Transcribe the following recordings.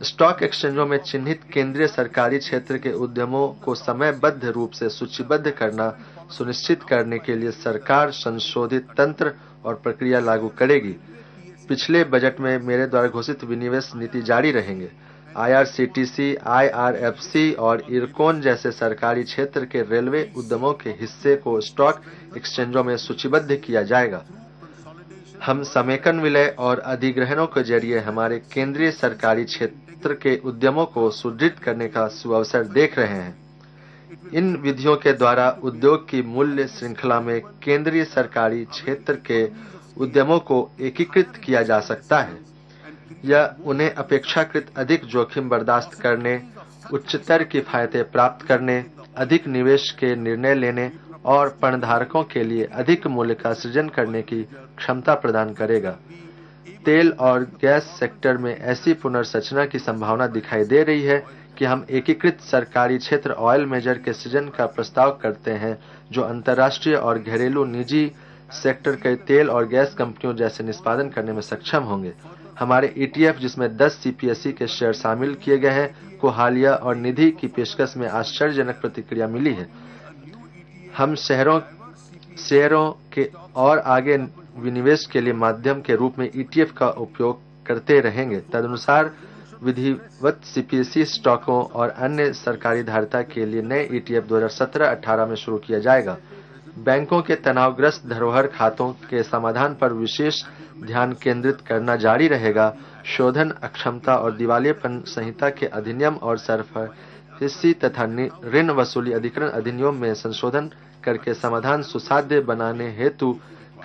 Stock एक्सचेंजों में चिन्हित केंद्रीय सरकारी क्षेत्र के उद्यमों को समयबद्ध रूप से सूचीबद्ध करना सुनिश्चित करने के लिए सरकार संशोधित तंत्र और प्रक्रिया लागू करेगी। पिछले बजट में मेरे द्वारा घोषित विनिवेश नीति जारी रहेंगे। IRCTC, IRFC और इरकॉन जैसे सरकारी क्षेत्र के रेलवे उद्यमों के हिस्से को स्टॉक एक्सचेंजों में सूचीबद्ध किया जाएगा। हम समेकन विलय और अधिग्रहणों के जरिए हमारे केंद्रीय सरकारी क्षेत्र के उद्यमों को सुदृढ़ करने का सुअवसर देख रहे हैं। इन विधियों के द्वारा उद्योग की मूल्य श्रृंखला में केंद्रीय सरकारी क्षेत्र के उद्यमों को एकीकृत किया जा सकता है। यह उन्हें अपेक्षाकृत अधिक जोखिम बर्दाश्त करने, उच्चतर किफायतें प्राप्त करने, अधिक निवेश के निर्णय लेने और पणधारकों के लिए अधिक मूल्य का सृजन करने की क्षमता प्रदान करेगा। तेल और गैस सेक्टर में ऐसी पुनर्संरचना की संभावना दिखाई दे रही है कि हम एकीकृत सरकारी क्षेत्र ऑयल मेजर के सृजन का प्रस्ताव करते हैं, जो अंतर्राष्ट्रीय और घरेलू निजी सेक्टर के तेल और गैस कंपनियों जैसे निष्पादन करने में सक्षम होंगे। हमारे ETF, जिसमें 10 CPSE के शेयर शामिल किए गए हैं, को हालिया और निधि की पेशकश में आश्चर्यजनक प्रतिक्रिया मिली है। हम शेयरों के और आगे विनिवेश के लिए माध्यम के रूप में ETF का उपयोग करते रहेंगे। तदनुसार विधिवत CPSE स्टॉकों और अन्य सरकारी धारिता के लिए नए ETF 2017-18 में शुरू किया जाएगा। बैंकों के तनावग्रस्त धरोहर खातों के समाधान पर विशेष ध्यान केंद्रित करना जारी रहेगा। शोधन अक्षमता और दिवालियेपन संहिता के अधिनियम और सरफराजी तथा ऋण वसूली अधिकरण अधिनियम में संशोधन करके समाधान सुसाध्य बनाने हेतु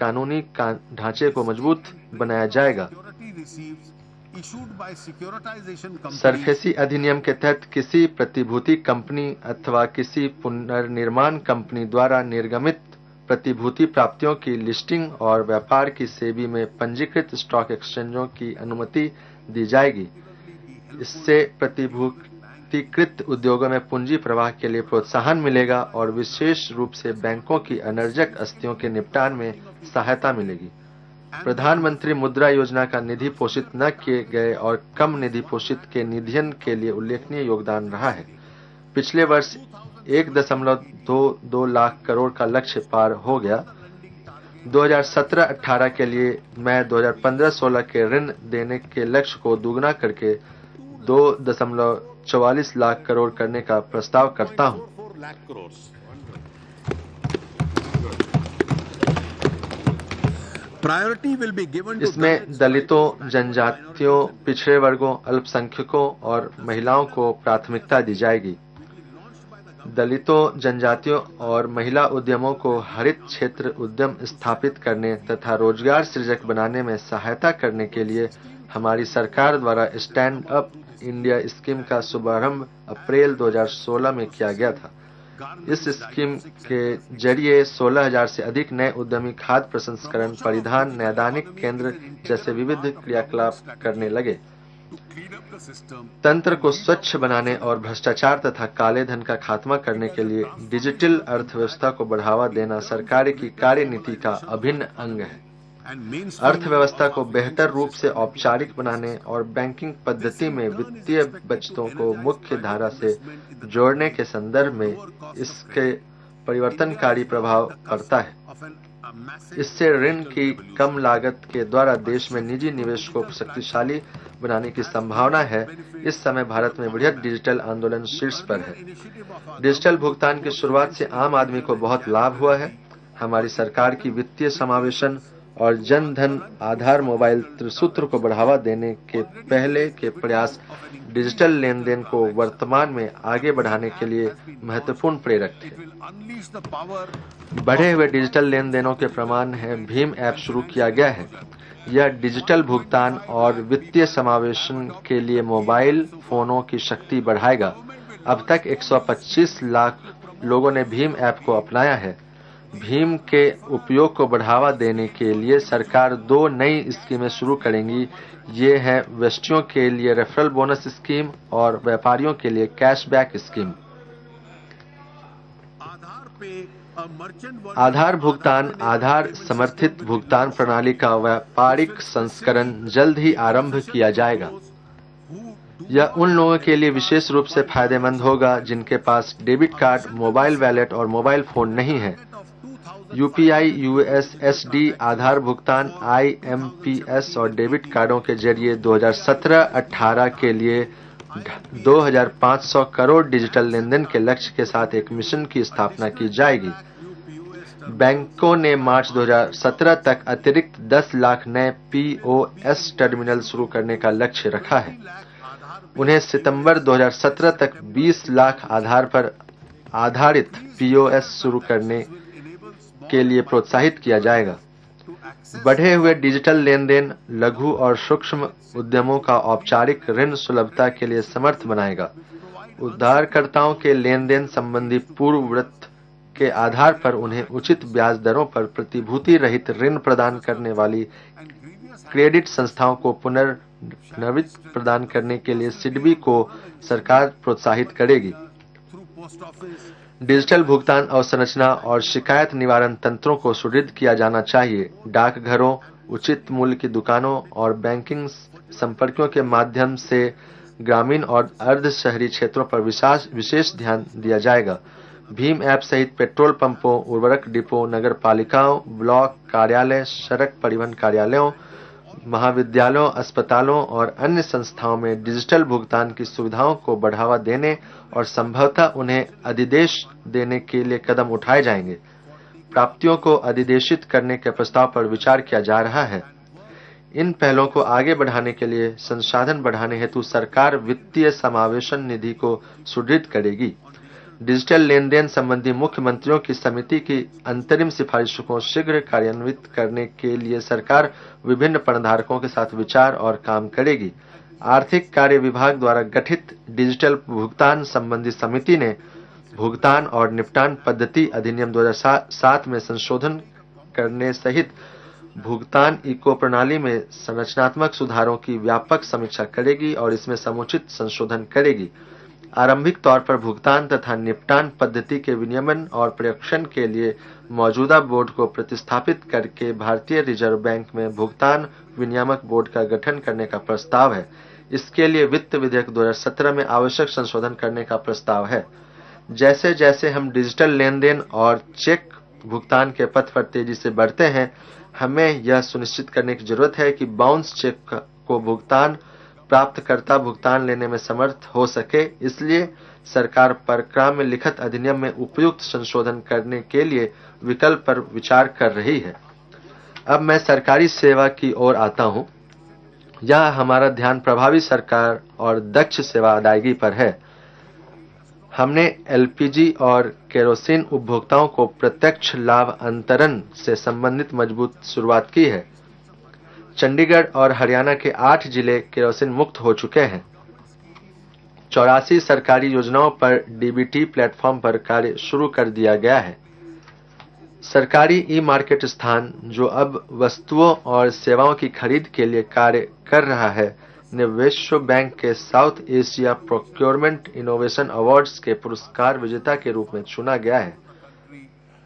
कानूनी ढांचे को मजबूत बनाया जाएगा। सरफेसी अधिनियम के तहत किसी प्रतिभूति कंपनी अथवा किसी पुनर्निर्माण कंपनी द्वारा निर्गमित प्रतिभूति प्राप्तियों की लिस्टिंग और व्यापार की सेबी में पंजीकृत स्टॉक एक्सचेंजों की अनुमति दी जाएगी। इससे प्रतिभूतिकृत उद्योगों में पूंजी प्रवाह के लिए प्रोत्साहन मिलेगा और विशेष रूप से बैंकों की अनर्जक अस्थियों के निपटान में सहायता मिलेगी। प्रधानमंत्री मुद्रा योजना का निधि पोषित न किए गए और कम निधि पोषित के निधियन के लिए उल्लेखनीय योगदान रहा है। पिछले वर्ष 1.22 लाख करोड़ का लक्ष्य पार हो गया। 2017-18 के लिए मैं 2015-16 के ऋण देने के लक्ष्य को दुगना करके 2.44 लाख करोड़ करने का प्रस्ताव करता हूं। इसमें दलितों, जनजातियों, पिछड़े वर्गों, अल्पसंख्यकों और महिलाओं को प्राथमिकता दी जाएगी। दलितों, जनजातियों और महिला उद्यमों को हरित क्षेत्र उद्यम स्थापित करने तथा रोजगार सृजक बनाने में सहायता करने के लिए हमारी सरकार द्वारा स्टैंड अप इंडिया स्कीम का शुभारंभ अप्रैल 2016 में किया गया था। इस स्कीम के जरिए 16,000 से अधिक नए उद्यमी खाद्य प्रसंस्करण, परिधान, नैदानिक केंद्र जैसे विविध क्रियाकलाप करने लगे। तंत्र को स्वच्छ बनाने और भ्रष्टाचार तथा काले धन का खात्मा करने के लिए डिजिटल अर्थव्यवस्था को बढ़ावा देना सरकार की कार्यनीति का अभिन्न अंग है। अर्थव्यवस्था को बेहतर रूप से औपचारिक बनाने और बैंकिंग पद्धति में वित्तीय बचतों को मुख्य धारा से जोड़ने के संदर्भ में इसके परिवर्तनकारी प्रभाव पड़ता है। इससे ऋण की कम लागत के द्वारा देश में निजी निवेश को शक्तिशाली बनाने की संभावना है। इस समय भारत में बृहद डिजिटल आंदोलन शीर्ष पर है। डिजिटल भुगतान की शुरुआत से आम आदमी को बहुत लाभ हुआ है। हमारी सरकार की वित्तीय समावेशन और जन धन आधार मोबाइल त्रिसूत्र को बढ़ावा देने के पहले के प्रयास डिजिटल लेन देन को वर्तमान में आगे बढ़ाने के लिए महत्वपूर्ण प्रेरक थे। बढ़े हुए डिजिटल लेन देनों के प्रमाण है भीम ऐप शुरू किया गया है। यह डिजिटल भुगतान और वित्तीय समावेशन के लिए मोबाइल फोनों की शक्ति बढ़ाएगा। अब तक 125 लाख लोगों ने भीम ऐप को अपनाया है। भीम के उपयोग को बढ़ावा देने के लिए सरकार 2 नई स्कीमें शुरू करेंगी। ये है व्यक्तियों के लिए रेफरल बोनस स्कीम और व्यापारियों के लिए कैशबैक स्कीम। आधार भुगतान आधार समर्थित भुगतान प्रणाली का व्यापारिक संस्करण जल्द ही आरंभ किया जाएगा। यह उन लोगों के लिए विशेष रूप से फायदेमंद होगा जिनके पास डेबिट कार्ड, मोबाइल वॉलेट और मोबाइल फोन नहीं है। यूपीआई, यूएसएसडी, आधार भुगतान, आईएमपीएस और डेबिट कार्डों के जरिए 2017-18 के लिए 2500 करोड़ डिजिटल लेनदेन के लक्ष्य के साथ एक मिशन की स्थापना की जाएगी। बैंकों ने मार्च 2017 तक अतिरिक्त 10 लाख नए पीओएस टर्मिनल शुरू करने का लक्ष्य रखा है। उन्हें सितंबर 2017 तक 20 लाख आधार पर आधारित पीओएस शुरू करने के लिए प्रोत्साहित किया जाएगा। बढ़े हुए डिजिटल लेनदेन लघु और सूक्ष्म उद्यमों का औपचारिक ऋण सुलभता के लिए समर्थ बनाएगा। उधारकर्ताओं के लेनदेन संबंधी पूर्ववर्ती के आधार पर उन्हें उचित ब्याज दरों पर प्रतिभूति रहित ऋण प्रदान करने वाली क्रेडिट संस्थाओं को पुनर्नवीत प्रदान करने के लिए सिडबी को सरकार प्रोत्साहित करेगी। डिजिटल भुगतान अवसंरचना और शिकायत निवारण तंत्रों को सुदृढ़ किया जाना चाहिए। डाकघरों, उचित मूल्य की दुकानों और बैंकिंग संपर्कों के माध्यम से ग्रामीण और अर्ध शहरी क्षेत्रों पर विशेष ध्यान दिया जाएगा। भीम ऐप सहित पेट्रोल पंपों, उर्वरक डिपो, नगर पालिकाओं, ब्लॉक कार्यालय, सड़क परिवहन कार्यालयों, महाविद्यालयों, अस्पतालों और अन्य संस्थाओं में डिजिटल भुगतान की सुविधाओं को बढ़ावा देने और संभवतः उन्हें अधिदेश देने के लिए कदम उठाए जाएंगे। प्राप्तियों को अधिदेशित करने के प्रस्ताव पर विचार किया जा रहा है। इन पहलों को आगे बढ़ाने के लिए संसाधन बढ़ाने हेतु सरकार वित्तीय समावेशन निधि को सुदृढ़ करेगी। डिजिटल लेनदेन संबंधी मुख्यमंत्रियों की समिति की अंतरिम सिफारिशों को शीघ्र कार्यान्वित करने के लिए सरकार विभिन्न पणधारकों के साथ विचार और काम करेगी। आर्थिक कार्य विभाग द्वारा गठित डिजिटल भुगतान संबंधी समिति ने भुगतान और निपटान पद्धति अधिनियम 2007 में संशोधन करने सहित भुगतान इको प्रणाली में संरचनात्मक सुधारों की व्यापक समीक्षा करेगी और इसमें समुचित संशोधन करेगी। आरंभिक तौर पर भुगतान तथा निपटान पद्धति के विनियमन और परीक्षण के लिए मौजूदा बोर्ड को प्रतिस्थापित करके भारतीय रिजर्व बैंक में भुगतान विनियामक बोर्ड का गठन करने का प्रस्ताव है। इसके लिए वित्त विधेयक 2017 में आवश्यक संशोधन करने का प्रस्ताव है। जैसे जैसे हम डिजिटल लेनदेन और चेक भुगतान के पथ पर तेजी से बढ़ते हैं, हमें यह सुनिश्चित करने की जरूरत है कि बाउंस चेक को भुगतान प्राप्तकर्ता भुगतान लेने में समर्थ हो सके। इसलिए सरकार परक्राम में लिखित अधिनियम में उपयुक्त संशोधन करने के लिए विकल्प पर विचार कर रही है। अब मैं सरकारी सेवा की ओर आता हूं। यह हमारा ध्यान प्रभावी सरकार और दक्ष सेवा अदायगी पर है। हमने एलपीजी और केरोसिन उपभोक्ताओं को प्रत्यक्ष लाभ अंतरण से संबंधित मजबूत शुरुआत की है। चंडीगढ़ और हरियाणा के 8 जिले केरोसिन मुक्त हो चुके हैं। 84 सरकारी योजनाओं पर डीबीटी प्लेटफॉर्म पर कार्य शुरू कर दिया गया है। सरकारी ई मार्केट स्थान, जो अब वस्तुओं और सेवाओं की खरीद के लिए कार्य कर रहा है, ने विश्व बैंक के south Asia procurement innovation awards के पुरस्कार विजेता के रूप में चुना गया है।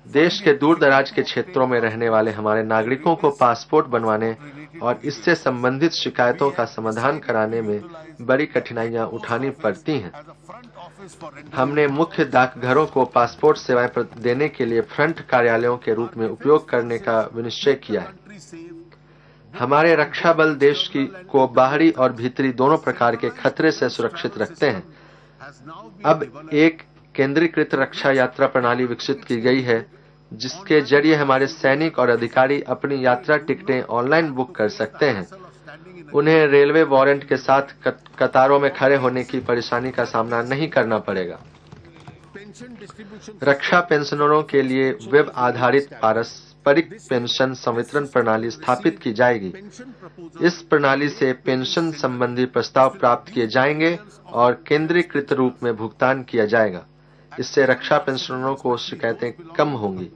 देश के दूर दराज के क्षेत्रों में रहने वाले हमारे नागरिकों को पासपोर्ट बनवाने और इससे संबंधित शिकायतों का समाधान कराने में बड़ी कठिनाइयां उठानी पड़ती हैं। हमने मुख्य डाकघरों को पासपोर्ट सेवाएं देने के लिए फ्रंट कार्यालयों के रूप में उपयोग करने का विनिश्चय किया है। हमारे रक्षा बल देश को बाहरी और भीतरी दोनों प्रकार के खतरे से सुरक्षित रखते हैं। अब एक केंद्रीकृत रक्षा यात्रा प्रणाली विकसित की गई है, जिसके जरिए हमारे सैनिक और अधिकारी अपनी यात्रा टिकटें ऑनलाइन बुक कर सकते हैं। उन्हें रेलवे वारंट के साथ कतारों में खड़े होने की परेशानी का सामना नहीं करना पड़ेगा। रक्षा पेंशनरों के लिए वेब आधारित पारस्परिक पेंशन संवितरण प्रणाली स्थापित की जाएगी। इस प्रणाली से पेंशन संबंधी प्रस्ताव प्राप्त किए जाएंगे और केंद्रीकृत रूप में भुगतान किया जाएगा। इससे रक्षा पेंशनरों को शिकायतें कम होंगी।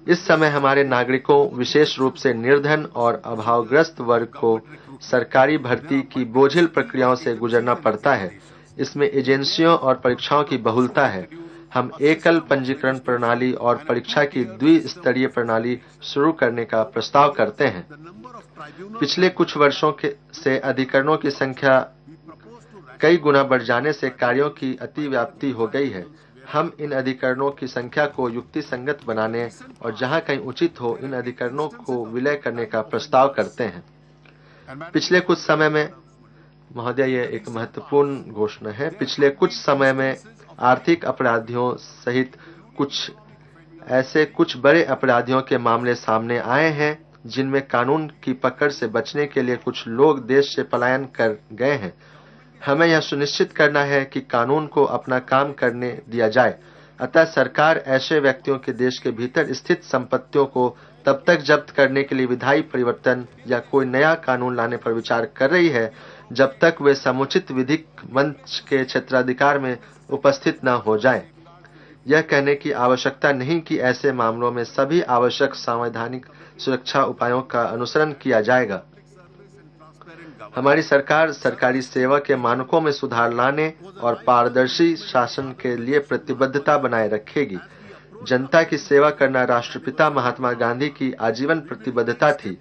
इस समय हमारे नागरिकों, विशेष रूप से निर्धन और अभावग्रस्त वर्ग को सरकारी भर्ती की बोझिल प्रक्रियाओं से गुजरना पड़ता है। इसमें एजेंसियों और परीक्षाओं की बहुलता है। हम एकल पंजीकरण प्रणाली और परीक्षा की द्विस्तरीय प्रणाली शुरू करने का प्रस्ताव करते हैं। पिछले कुछ वर्षों से अधिकरणों की संख्या कई गुना बढ़ जाने से कार्यों की अतिव्याप्ति हो गई है। हम इन अधिकरणों की संख्या को युक्ति संगत बनाने और जहां कहीं उचित हो इन अधिकरणों को विलय करने का प्रस्ताव करते हैं। पिछले कुछ समय में, महोदय, ये एक महत्वपूर्ण घोषणा है, पिछले कुछ समय में आर्थिक अपराधियों सहित कुछ बड़े अपराधियों के मामले सामने आए हैं जिनमें कानून की पकड़ से बचने के लिए कुछ लोग देश से पलायन कर गए हैं। हमें यह सुनिश्चित करना है कि कानून को अपना काम करने दिया जाए। अतः सरकार ऐसे व्यक्तियों के देश के भीतर स्थित संपत्तियों को तब तक जब्त करने के लिए विधायी परिवर्तन या कोई नया कानून लाने पर विचार कर रही है जब तक वे समुचित विधिक मंच के क्षेत्राधिकार में उपस्थित न हो जाएं। यह कहने की आवश्यकता नहीं कि ऐसे मामलों में सभी आवश्यक संवैधानिक सुरक्षा उपायों का अनुसरण किया जाएगा। हमारी सरकार सरकारी सेवा के मानकों में सुधार लाने और पारदर्शी शासन के लिए प्रतिबद्धता बनाए रखेगी। जनता की सेवा करना राष्ट्रपिता महात्मा गांधी की आजीवन प्रतिबद्धता थी।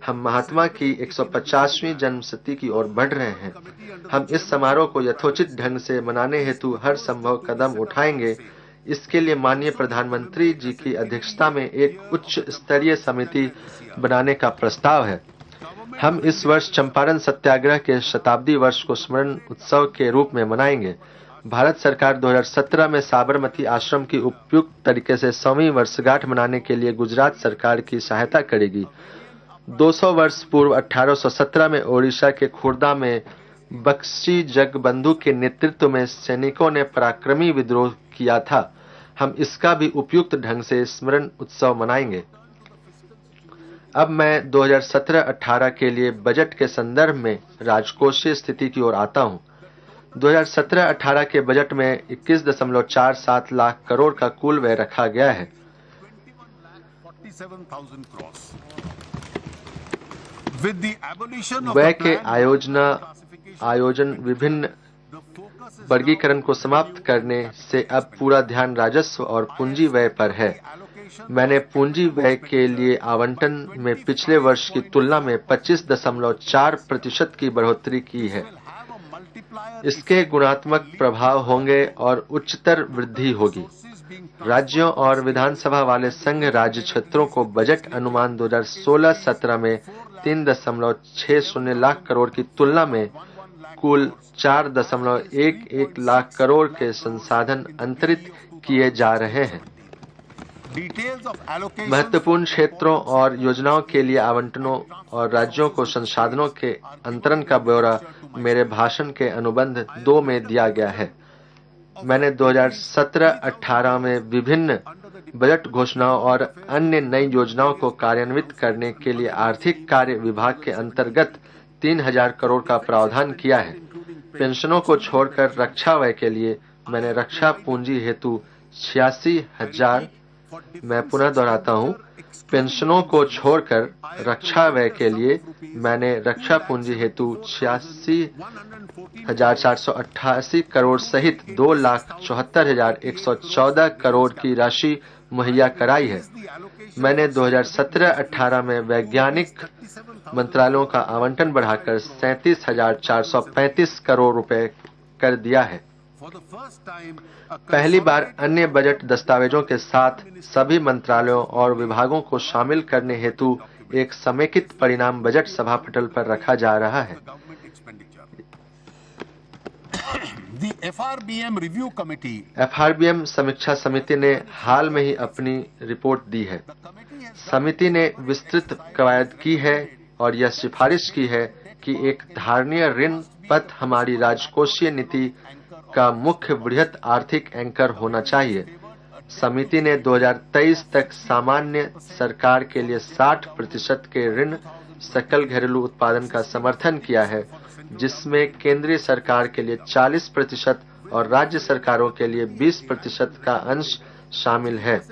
हम महात्मा की 150वीं जन्मशती की ओर बढ़ रहे हैं। हम इस समारोह को यथोचित ढंग से मनाने हेतु हर संभव कदम उठाएंगे। इसके लिए माननीय प्रधानमंत्री जी की अध्यक्षता में एक उच्च स्तरीय समिति बनाने का प्रस्ताव है। हम इस वर्ष चंपारण सत्याग्रह के शताब्दी वर्ष को स्मरण उत्सव के रूप में मनाएंगे। भारत सरकार 2017 में साबरमती आश्रम की उपयुक्त तरीके से 100वीं वर्षगांठ मनाने के लिए गुजरात सरकार की सहायता करेगी। 200 वर्ष पूर्व 1817 में ओडिशा के खुर्दा में बख्शी जगबंधु के नेतृत्व में सैनिकों ने पराक्रमी विद्रोह किया था। हम इसका भी उपयुक्त ढंग से स्मरण उत्सव मनाएंगे। अब मैं 2017-18 के लिए बजट के संदर्भ में राजकोषीय स्थिति की ओर आता हूं। 2017-18 के बजट में 21.47 लाख करोड़ का कुल व्यय रखा गया है। व्यय के आयोजन विभिन्न वर्गीकरण को समाप्त करने से अब पूरा ध्यान राजस्व और पूंजी व्यय पर है। मैंने पूंजी व्यय के लिए आवंटन में पिछले वर्ष की तुलना में 25.4% की बढ़ोतरी की है। इसके गुणात्मक प्रभाव होंगे और उच्चतर वृद्धि होगी। राज्यों और विधानसभा वाले संघ राज्य क्षेत्रों को बजट अनुमान 2016-17 में 3.60 लाख करोड़ की तुलना में कुल 4.11 लाख करोड़ के संसाधन अंतरित किए जा रहे हैं। महत्वपूर्ण क्षेत्रों और योजनाओं के लिए आवंटनों और राज्यों को संसाधनों के अंतरण का ब्यौरा मेरे भाषण के अनुबंध 2 में दिया गया है। मैंने 2017-18 में विभिन्न बजट घोषणाओं और अन्य नई योजनाओं को कार्यान्वित करने के लिए आर्थिक कार्य विभाग के अंतर्गत 3000 करोड़ का प्रावधान किया है। पेंशनों को छोड़कर रक्षा व्यय के लिए मैंने रक्षा पूंजी हेतु 86,000 मैं पुनः दोहराता हूं, पेंशनों को छोड़कर रक्षा व्यय के लिए मैंने रक्षा पूंजी हेतु 86,488 करोड़ सहित 2,74,114 करोड़ की राशि मुहैया कराई है। मैंने 2017-18 में वैज्ञानिक मंत्रालयों का आवंटन बढ़ाकर 37,435 करोड़ रुपए कर दिया है। पहली बार अन्य बजट दस्तावेजों के साथ सभी मंत्रालयों और विभागों को शामिल करने हेतु एक समेकित परिणाम बजट सभा पटल पर रखा जा रहा है। FRBM समीक्षा समिति ने हाल में ही अपनी रिपोर्ट दी है। समिति ने विस्तृत कवायद की है और यह सिफारिश की है कि एक धारणीय ऋण पथ हमारी राजकोषीय नीति का मुख्य बृहत आर्थिक एंकर होना चाहिए। समिति ने 2023 तक सामान्य सरकार के लिए 60% के ऋण सकल घरेलू उत्पादन का समर्थन किया है, जिसमें केंद्रीय सरकार के लिए 40% और राज्य सरकारों के लिए 20% का अंश शामिल है।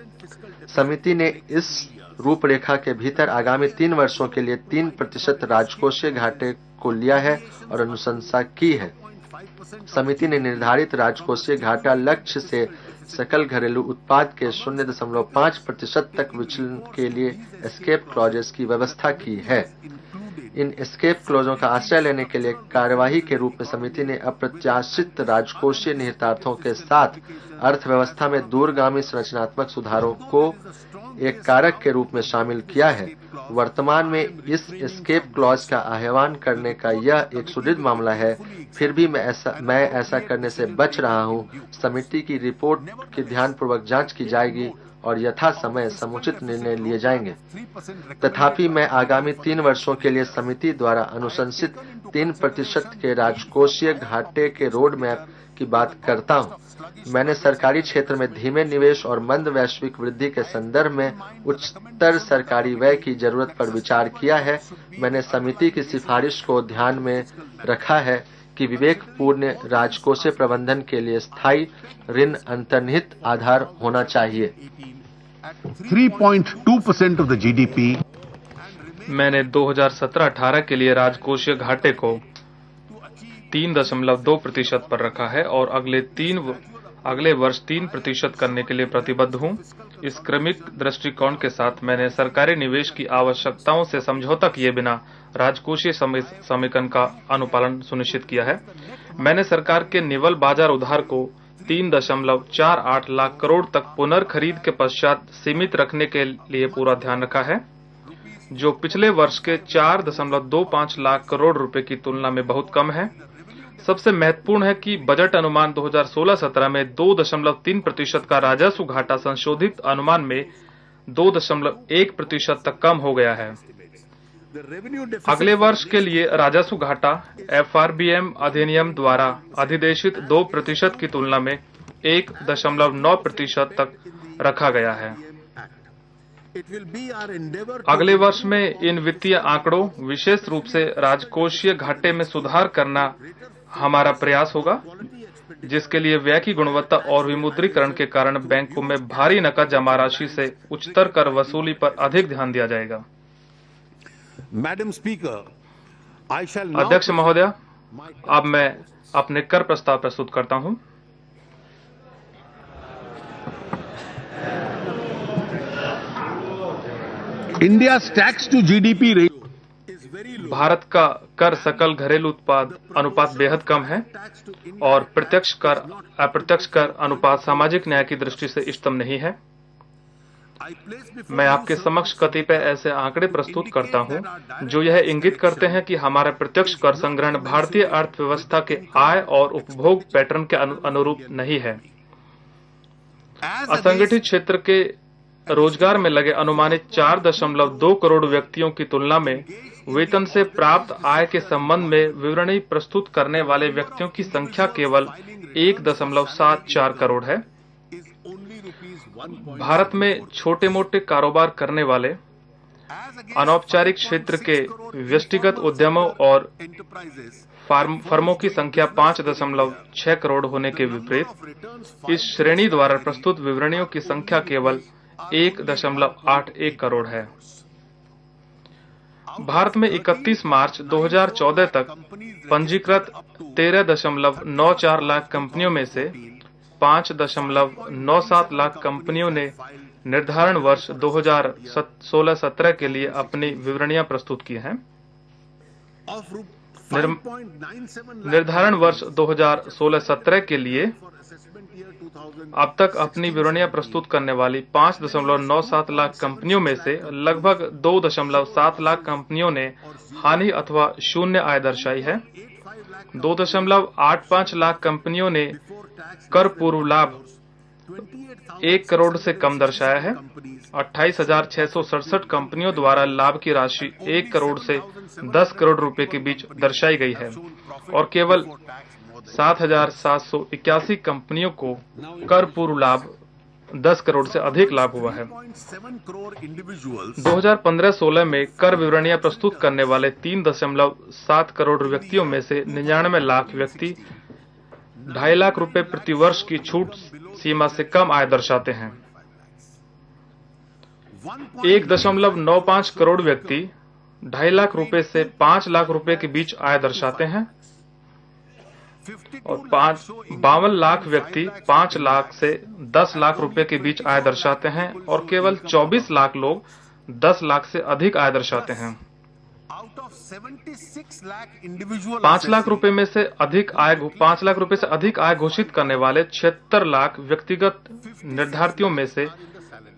समिति ने इस रूपरेखा के भीतर आगामी 3 वर्षों के लिए 3% राजकोषीय घाटे को लिया है और अनुशंसा की है। समिति ने निर्धारित राजकोषीय घाटा लक्ष्य से सकल घरेलू उत्पाद के 0.5% तक विचलन के लिए एस्केप क्लॉजेस की व्यवस्था की है। इन एस्केप क्लॉजों का आश्रय लेने के लिए कार्यवाही के रूप में समिति ने अप्रत्याशित राजकोषीय निहितार्थों के साथ अर्थव्यवस्था में दूरगामी संरचनात्मक सुधारों को एक कारक के रूप में शामिल किया है। वर्तमान में इस एस्केप क्लॉज का आह्वान करने का यह एक सुदृढ़ मामला है, फिर भी मैं ऐसा करने से बच रहा हूं। समिति की रिपोर्ट की ध्यानपूर्वक जांच की जाएगी और यथा समय समुचित निर्णय लिए जाएंगे। तथापि मैं आगामी 3 वर्षों के लिए समिति द्वारा अनुशंसित 3% के राजकोषीय घाटे के रोड मैप की बात करता हूं। मैंने सरकारी क्षेत्र में धीमे निवेश और मंद वैश्विक वृद्धि के संदर्भ में उच्चतर सरकारी व्यय की जरूरत पर विचार किया है। मैंने समिति की सिफारिश को ध्यान में रखा है कि विवेकपूर्ण राजकोषीय प्रबंधन के लिए स्थायी ऋण अंतर्निहित आधार होना चाहिए। 3.2% of the GDP। मैंने 2017-18 के लिए राजकोषीय घाटे को 3.2% पर रखा है और अगले वर्ष 3% करने के लिए प्रतिबद्ध हूं। इस क्रमिक दृष्टिकोण के साथ मैंने सरकारी निवेश की आवश्यकताओं से समझौता किए बिना राजकोषीय समीकरण का अनुपालन सुनिश्चित किया है। मैंने सरकार के निवल बाजार उधार को 3.48 लाख करोड़ तक पुनर्खरीद के पश्चात सीमित रखने के लिए पूरा ध्यान रखा है, जो पिछले वर्ष के 4.25 लाख करोड़ रुपए की तुलना में बहुत कम है। सबसे महत्वपूर्ण है कि बजट अनुमान 2016-17 में 2.3% का राजस्व घाटा संशोधित अनुमान में 2.1% तक कम हो गया है। अगले वर्ष के लिए राजस्व घाटा FRBM अधिनियम द्वारा अधिदेशित 2% की तुलना में 1.9% तक रखा गया है। अगले वर्ष में इन वित्तीय आंकड़ों, विशेष रूप से राजकोषीय घाटे में सुधार करना हमारा प्रयास होगा, जिसके लिए व्यय की गुणवत्ता और विमुद्रीकरण के कारण बैंकों में भारी नकद जमा राशि से उच्चतर कर वसूली पर अधिक ध्यान दिया जाएगा। अध्यक्ष महोदय, अब मैं अपने कर प्रस्ताव प्रस्तुत करता हूं। India's tax to GDP rate। Bharat का कर सकल घरेलू उत्पाद अनुपात बेहद कम है और प्रत्यक्ष कर अप्रत्यक्ष कर अनुपात सामाजिक न्याय की दृष्टि से इष्टतम नहीं है। मैं आपके समक्ष कतिपय ऐसे आंकड़े प्रस्तुत करता हूं जो यह इंगित करते हैं कि हमारा प्रत्यक्ष कर संग्रहण भारतीय अर्थव्यवस्था के आय और उपभोग पैटर्न के अनुरूप नहीं है। असंगठित क्षेत्र के रोजगार में लगे अनुमानित 4.2 करोड़ व्यक्तियों की तुलना में वेतन से प्राप्त आय के संबंध में विवरणी प्रस्तुत करने वाले व्यक्तियों की संख्या केवल 1.74 करोड़ है। भारत में छोटे मोटे कारोबार करने वाले अनौपचारिक क्षेत्र के व्यक्तिगत उद्यमों और फर्मों की संख्या 5.6 करोड़ होने के विपरीत इस श्रेणी द्वारा प्रस्तुत विवरणियों की संख्या केवल 1.81 करोड़ है। भारत में 31 मार्च 2014 तक पंजीकृत 13.94 लाख कंपनियों में से 5.97 लाख कंपनियों ने निर्धारण वर्ष 2016-17 के लिए अपनी विवरणियां प्रस्तुत की हैं। निर्धारण वर्ष 2016-17 के लिए अब तक अपनी विवरणियां प्रस्तुत करने वाली 5.97 लाख कंपनियों में से लगभग 2.7 लाख कंपनियों ने हानि अथवा शून्य आय दर्शाई है। 2.85 लाख कंपनियों ने कर पूर्व लाभ 1 करोड़ से कम दर्शाया है। 28,667 कंपनियों द्वारा लाभ की राशि 1 करोड़ से 10 करोड़ रुपए के बीच दर्शाई गई है और केवल 7,781 कंपनियों को कर पूर्व लाभ 10 करोड़ से अधिक लाभ हुआ है। 2015-16 में कर विवरणियां प्रस्तुत करने वाले 3.7 करोड़ व्यक्तियों में से 99 लाख व्यक्ति 2.5 लाख रुपए प्रति वर्ष की छूट सीमा से कम आय दर्शाते हैं। 1.95 करोड़ व्यक्ति 2.5 लाख रुपए से 5 लाख रुपए के बीच आय दर्शाते हैं और 52 लाख व्यक्ति 5 लाख से 10 लाख रुपए के बीच आय दर्शाते हैं और केवल 24 लाख लोग 10 लाख से अधिक आय दर्शाते हैं। 5 लाख रुपए में से अधिक आय 5 लाख रुपए से अधिक आय घोषित करने वाले 76 लाख व्यक्तिगत निर्धारितों में से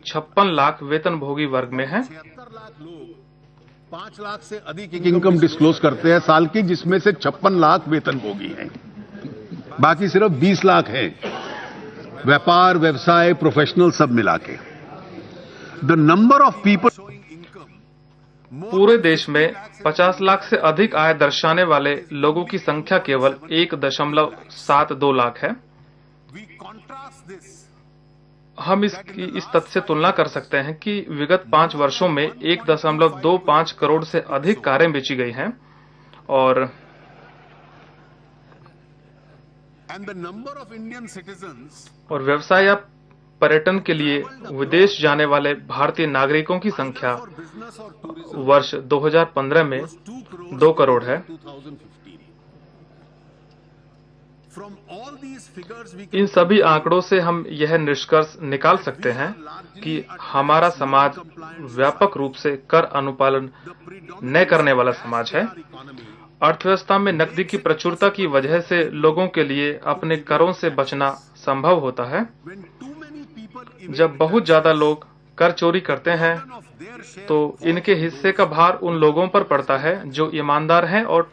56 लाख वेतनभोगी वर्ग में हैं। 5 लाख से अधिक इनकम डिस्क्लोज करते हैं साल की, जिसमें से 56 लाख वेतनभोगी हैं। बाकी सिर्फ 20 लाख हैं व्यापार, व्यवसाय, प्रोफेशनल सब मिला के। द नंबर ऑफ पीपल पूरे देश में 50 लाख से अधिक आय दर्शाने वाले लोगों की संख्या केवल 1.72 लाख है। हम इस तथ्य से तुलना कर सकते हैं कि विगत 5 वर्षों में 1.25 करोड़ से अधिक कारें बेची गई हैं और व्यवसाय या पर्यटन के लिए विदेश जाने वाले भारतीय नागरिकों की संख्या वर्ष 2015 में 2 करोड़ है। इन सभी आंकड़ों से हम यह निष्कर्ष निकाल सकते हैं कि हमारा समाज व्यापक रूप से कर अनुपालन न करने वाला समाज है। अर्थव्यवस्था में नकदी की प्रचुरता की वजह से लोगों के लिए अपने करों से बचना संभव होता है। जब बहुत ज्यादा लोग कर चोरी करते हैं तो इनके हिस्से का भार उन लोगों पर पड़ता है जो ईमानदार हैं और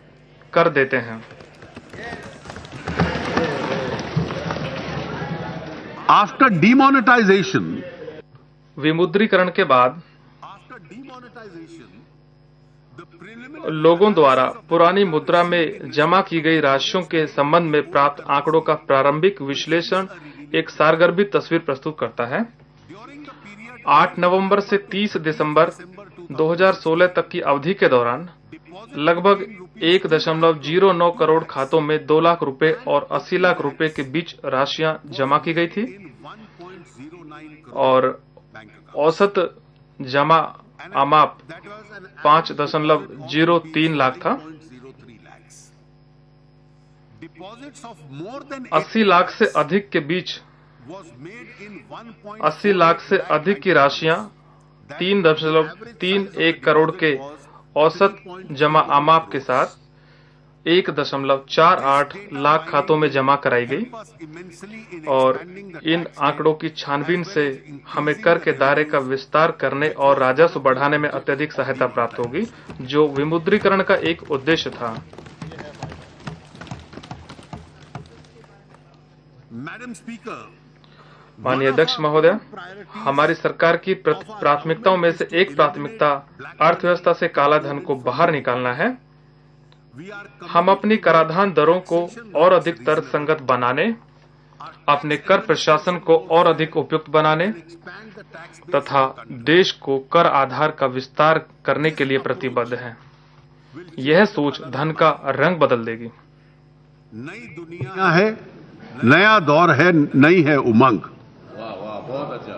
कर देते हैं। आफ्टर डिमोनेटाइजेशन, विमुद्रीकरण के बाद लोगों द्वारा पुरानी मुद्रा में जमा की गई राशियों के संबंध में प्राप्त आंकड़ों का प्रारंभिक विश्लेषण एक सारगर्भित तस्वीर प्रस्तुत करता है। 8 नवंबर से 30 दिसंबर 2016 तक की अवधि के दौरान लगभग 1.09 करोड़ खातों में 2 लाख रुपए और 80 लाख रुपए के बीच राशियां जमा की गई थी और औसत जमा अमाप 5.03 लाख था। 80 लाख से अधिक के बीच 80 लाख से अधिक की राशियां 3.31 करोड़ के औसत जमा अमाप के साथ 1.48 लाख खातों में जमा कराई गई और इन आंकड़ों की छानबीन से हमें कर के दायरे का विस्तार करने और राजस्व बढ़ाने में अत्यधिक सहायता प्राप्त होगी, जो विमुद्रीकरण का एक उद्देश्य था। माननीय अध्यक्ष महोदय, हमारी सरकार की प्राथमिकताओं में से एक प्राथमिकता अर्थव्यवस्था से काला धन को बाहर निकालना है। हम अपनी कराधान दरों को और अधिक तर्कसंगत बनाने, अपने कर प्रशासन को और अधिक उपयुक्त बनाने तथा देश को कर आधार का विस्तार करने के लिए प्रतिबद्ध हैं। यह सोच धन का रंग बदल देगी। नई दुनिया है, नया दौर है, नई है उमंग। बहुत अच्छा।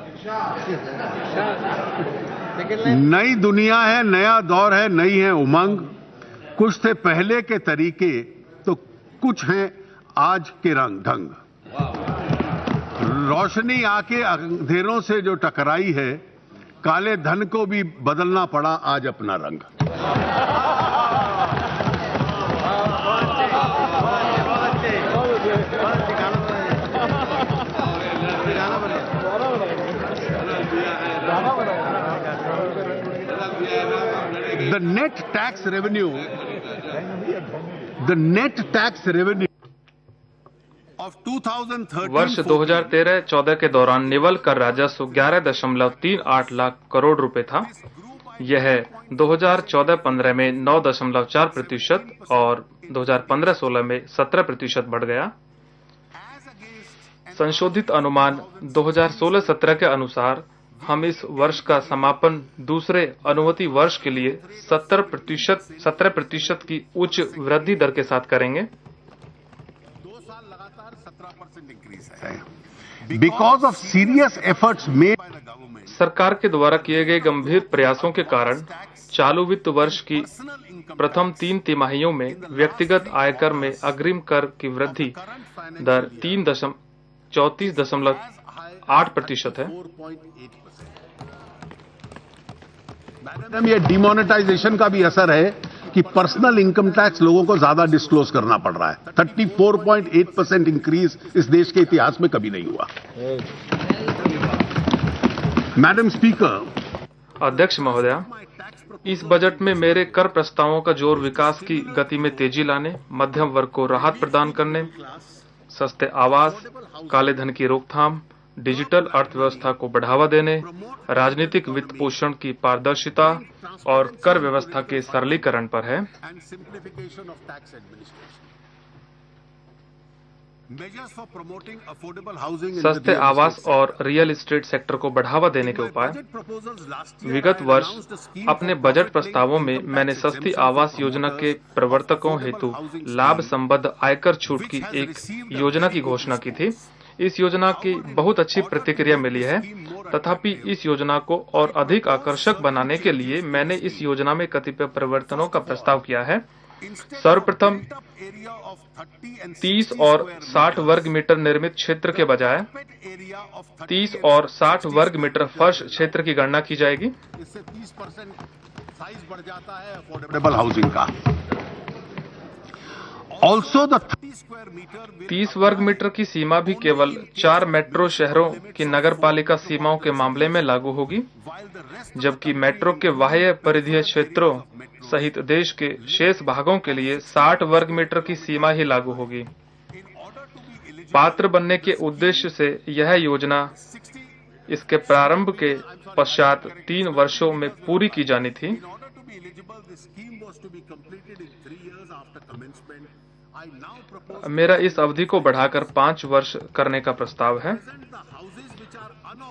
नई दुनिया है, नया दौर है, नई है उमंग। कुछ थे पहले के तरीके तो कुछ हैं आज के रंग ढंग। रोशनी आके अंधेरों से जो टकराई है, काले धन को भी बदलना पड़ा आज अपना रंग। The net tax revenue of 2013 वर्ष 2013-14 के दौरान निवल कर राजस्व 11.38 लाख करोड़ रुपए था। यह 2014-15 में 9.4% और 2015-16 में 17% बढ़ गया। संशोधित अनुमान 2016-17 के अनुसार हम इस वर्ष का समापन दूसरे अनुमति वर्ष के लिए 17% की उच्च वृद्धि दर के साथ करेंगे। 2 साल लगातार 17% इंक्रीज है। Because of serious efforts made by the government, सरकार के द्वारा किए गए गंभीर प्रयासों के कारण चालू वित्त वर्ष की प्रथम 3 तिमाहियों में व्यक्तिगत आयकर में अग्रिम कर की वृद्धि दर 34.8% है। मैडम, ये डिमोनेटाइजेशन का भी असर है कि पर्सनल इनकम टैक्स लोगों को ज्यादा डिस्क्लोज करना पड़ रहा है। 34.8% इंक्रीज इस देश के इतिहास में कभी नहीं हुआ। मैडम स्पीकर, अध्यक्ष महोदया, इस बजट में मेरे कर प्रस्तावों का जोर विकास की गति में तेजी लाने, मध्यम वर्ग को राहत प्रदान करने, सस्ते आवास, काले धन की रोकथाम, डिजिटल अर्थव्यवस्था को बढ़ावा देने, राजनीतिक वित्त पोषण की पारदर्शिता और कर व्यवस्था के सरलीकरण पर है। सस्ते आवास और रियल एस्टेट सेक्टर को बढ़ावा देने के उपाय। विगत वर्ष अपने बजट प्रस्तावों में मैंने सस्ती आवास योजना के प्रवर्तकों हेतु लाभ संबद्ध आयकर छूट की एक योजना की घोषणा की थी। इस योजना की बहुत अच्छी प्रतिक्रिया मिली है। तथापि इस योजना को और अधिक आकर्षक बनाने के लिए मैंने इस योजना में कतिपय परिवर्तनों का प्रस्ताव किया है। सर्वप्रथम 30 और 60 वर्ग मीटर निर्मित क्षेत्र के बजाय 30 और 60 वर्ग मीटर फर्श क्षेत्र की गणना की जाएगी। इससे 30% साइज बढ़ जाता है अफोर्डेबल हाउसिंग का। ऑल्सो द 30 वर्ग मीटर की सीमा भी केवल 4 मेट्रो शहरों की नगर पालिका सीमाओं के मामले में लागू होगी, जबकि मेट्रो के बाह्य परिधीय क्षेत्रों सहित देश के शेष भागों के लिए 60 वर्ग मीटर की सीमा ही लागू होगी। पात्र बनने के उद्देश्य से यह योजना इसके प्रारंभ के पश्चात 3 वर्षों में पूरी की जानी थी। मेरा इस अवधि को बढ़ाकर 5 वर्ष करने का प्रस्ताव है।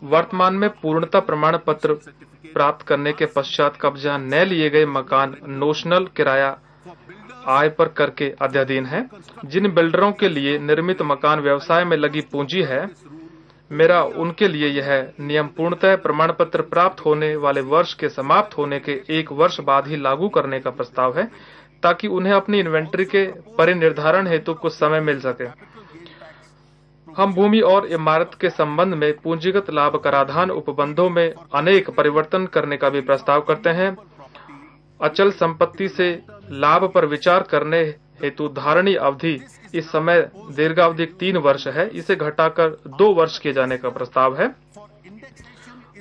वर्तमान में पूर्णता प्रमाण पत्र प्राप्त करने के पश्चात कब्जा न लिए गए मकान नोशनल किराया आय पर कर के अध्याधीन है। जिन बिल्डरों के लिए निर्मित मकान व्यवसाय में लगी पूंजी है, मेरा उनके लिए यह नियम पूर्णतः प्रमाण पत्र प्राप्त होने वाले वर्ष के समाप्त होने के 1 वर्ष बाद ही लागू करने का प्रस्ताव है, ताकि उन्हें अपनी इन्वेंट्री के परिनिर्धारण हेतु कुछ समय मिल सके। हम भूमि और इमारत के संबंध में पूंजीगत लाभ कराधान उपबंधों में अनेक परिवर्तन करने का भी प्रस्ताव करते हैं। अचल संपत्ति से लाभ पर विचार करने हेतु धारणी अवधि इस समय दीर्घावधिक 3 वर्ष है, इसे घटाकर 2 वर्ष किए जाने का प्रस्ताव है।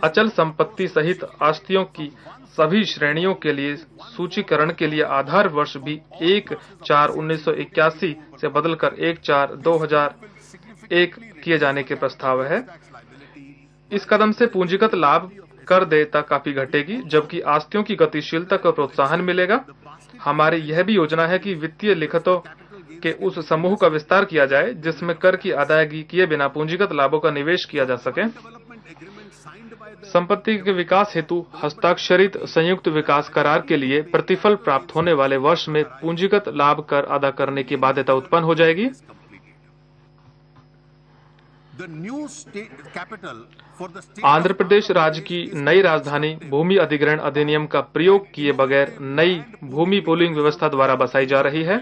अचल संपत्ति सहित आस्तियों की सभी श्रेणियों के लिए सूचीकरण के लिए आधार वर्ष भी 1/4/1981 से बदलकर 1/4/2001 किए जाने के प्रस्ताव है। इस कदम से पूंजीगत लाभ कर देयता काफी घटेगी, जबकि आस्तियों की गतिशीलता को प्रोत्साहन मिलेगा। हमारी यह भी योजना है कि वित्तीय लिखतों के उस समूह का विस्तार किया जाए जिसमें कर की अदायगी किए बिना पूंजीगत लाभों का निवेश किया जा सके। संपत्ति के विकास हेतु हस्ताक्षरित संयुक्त विकास करार के लिए प्रतिफल प्राप्त होने वाले वर्ष में पूंजीगत लाभ कर अदा करने की बाध्यता उत्पन्न हो जाएगी। आंध्र प्रदेश राज्य की नई राजधानी भूमि अधिग्रहण अधिनियम का प्रयोग किए बगैर नई भूमि पूलिंग व्यवस्था द्वारा बसाई जा रही है।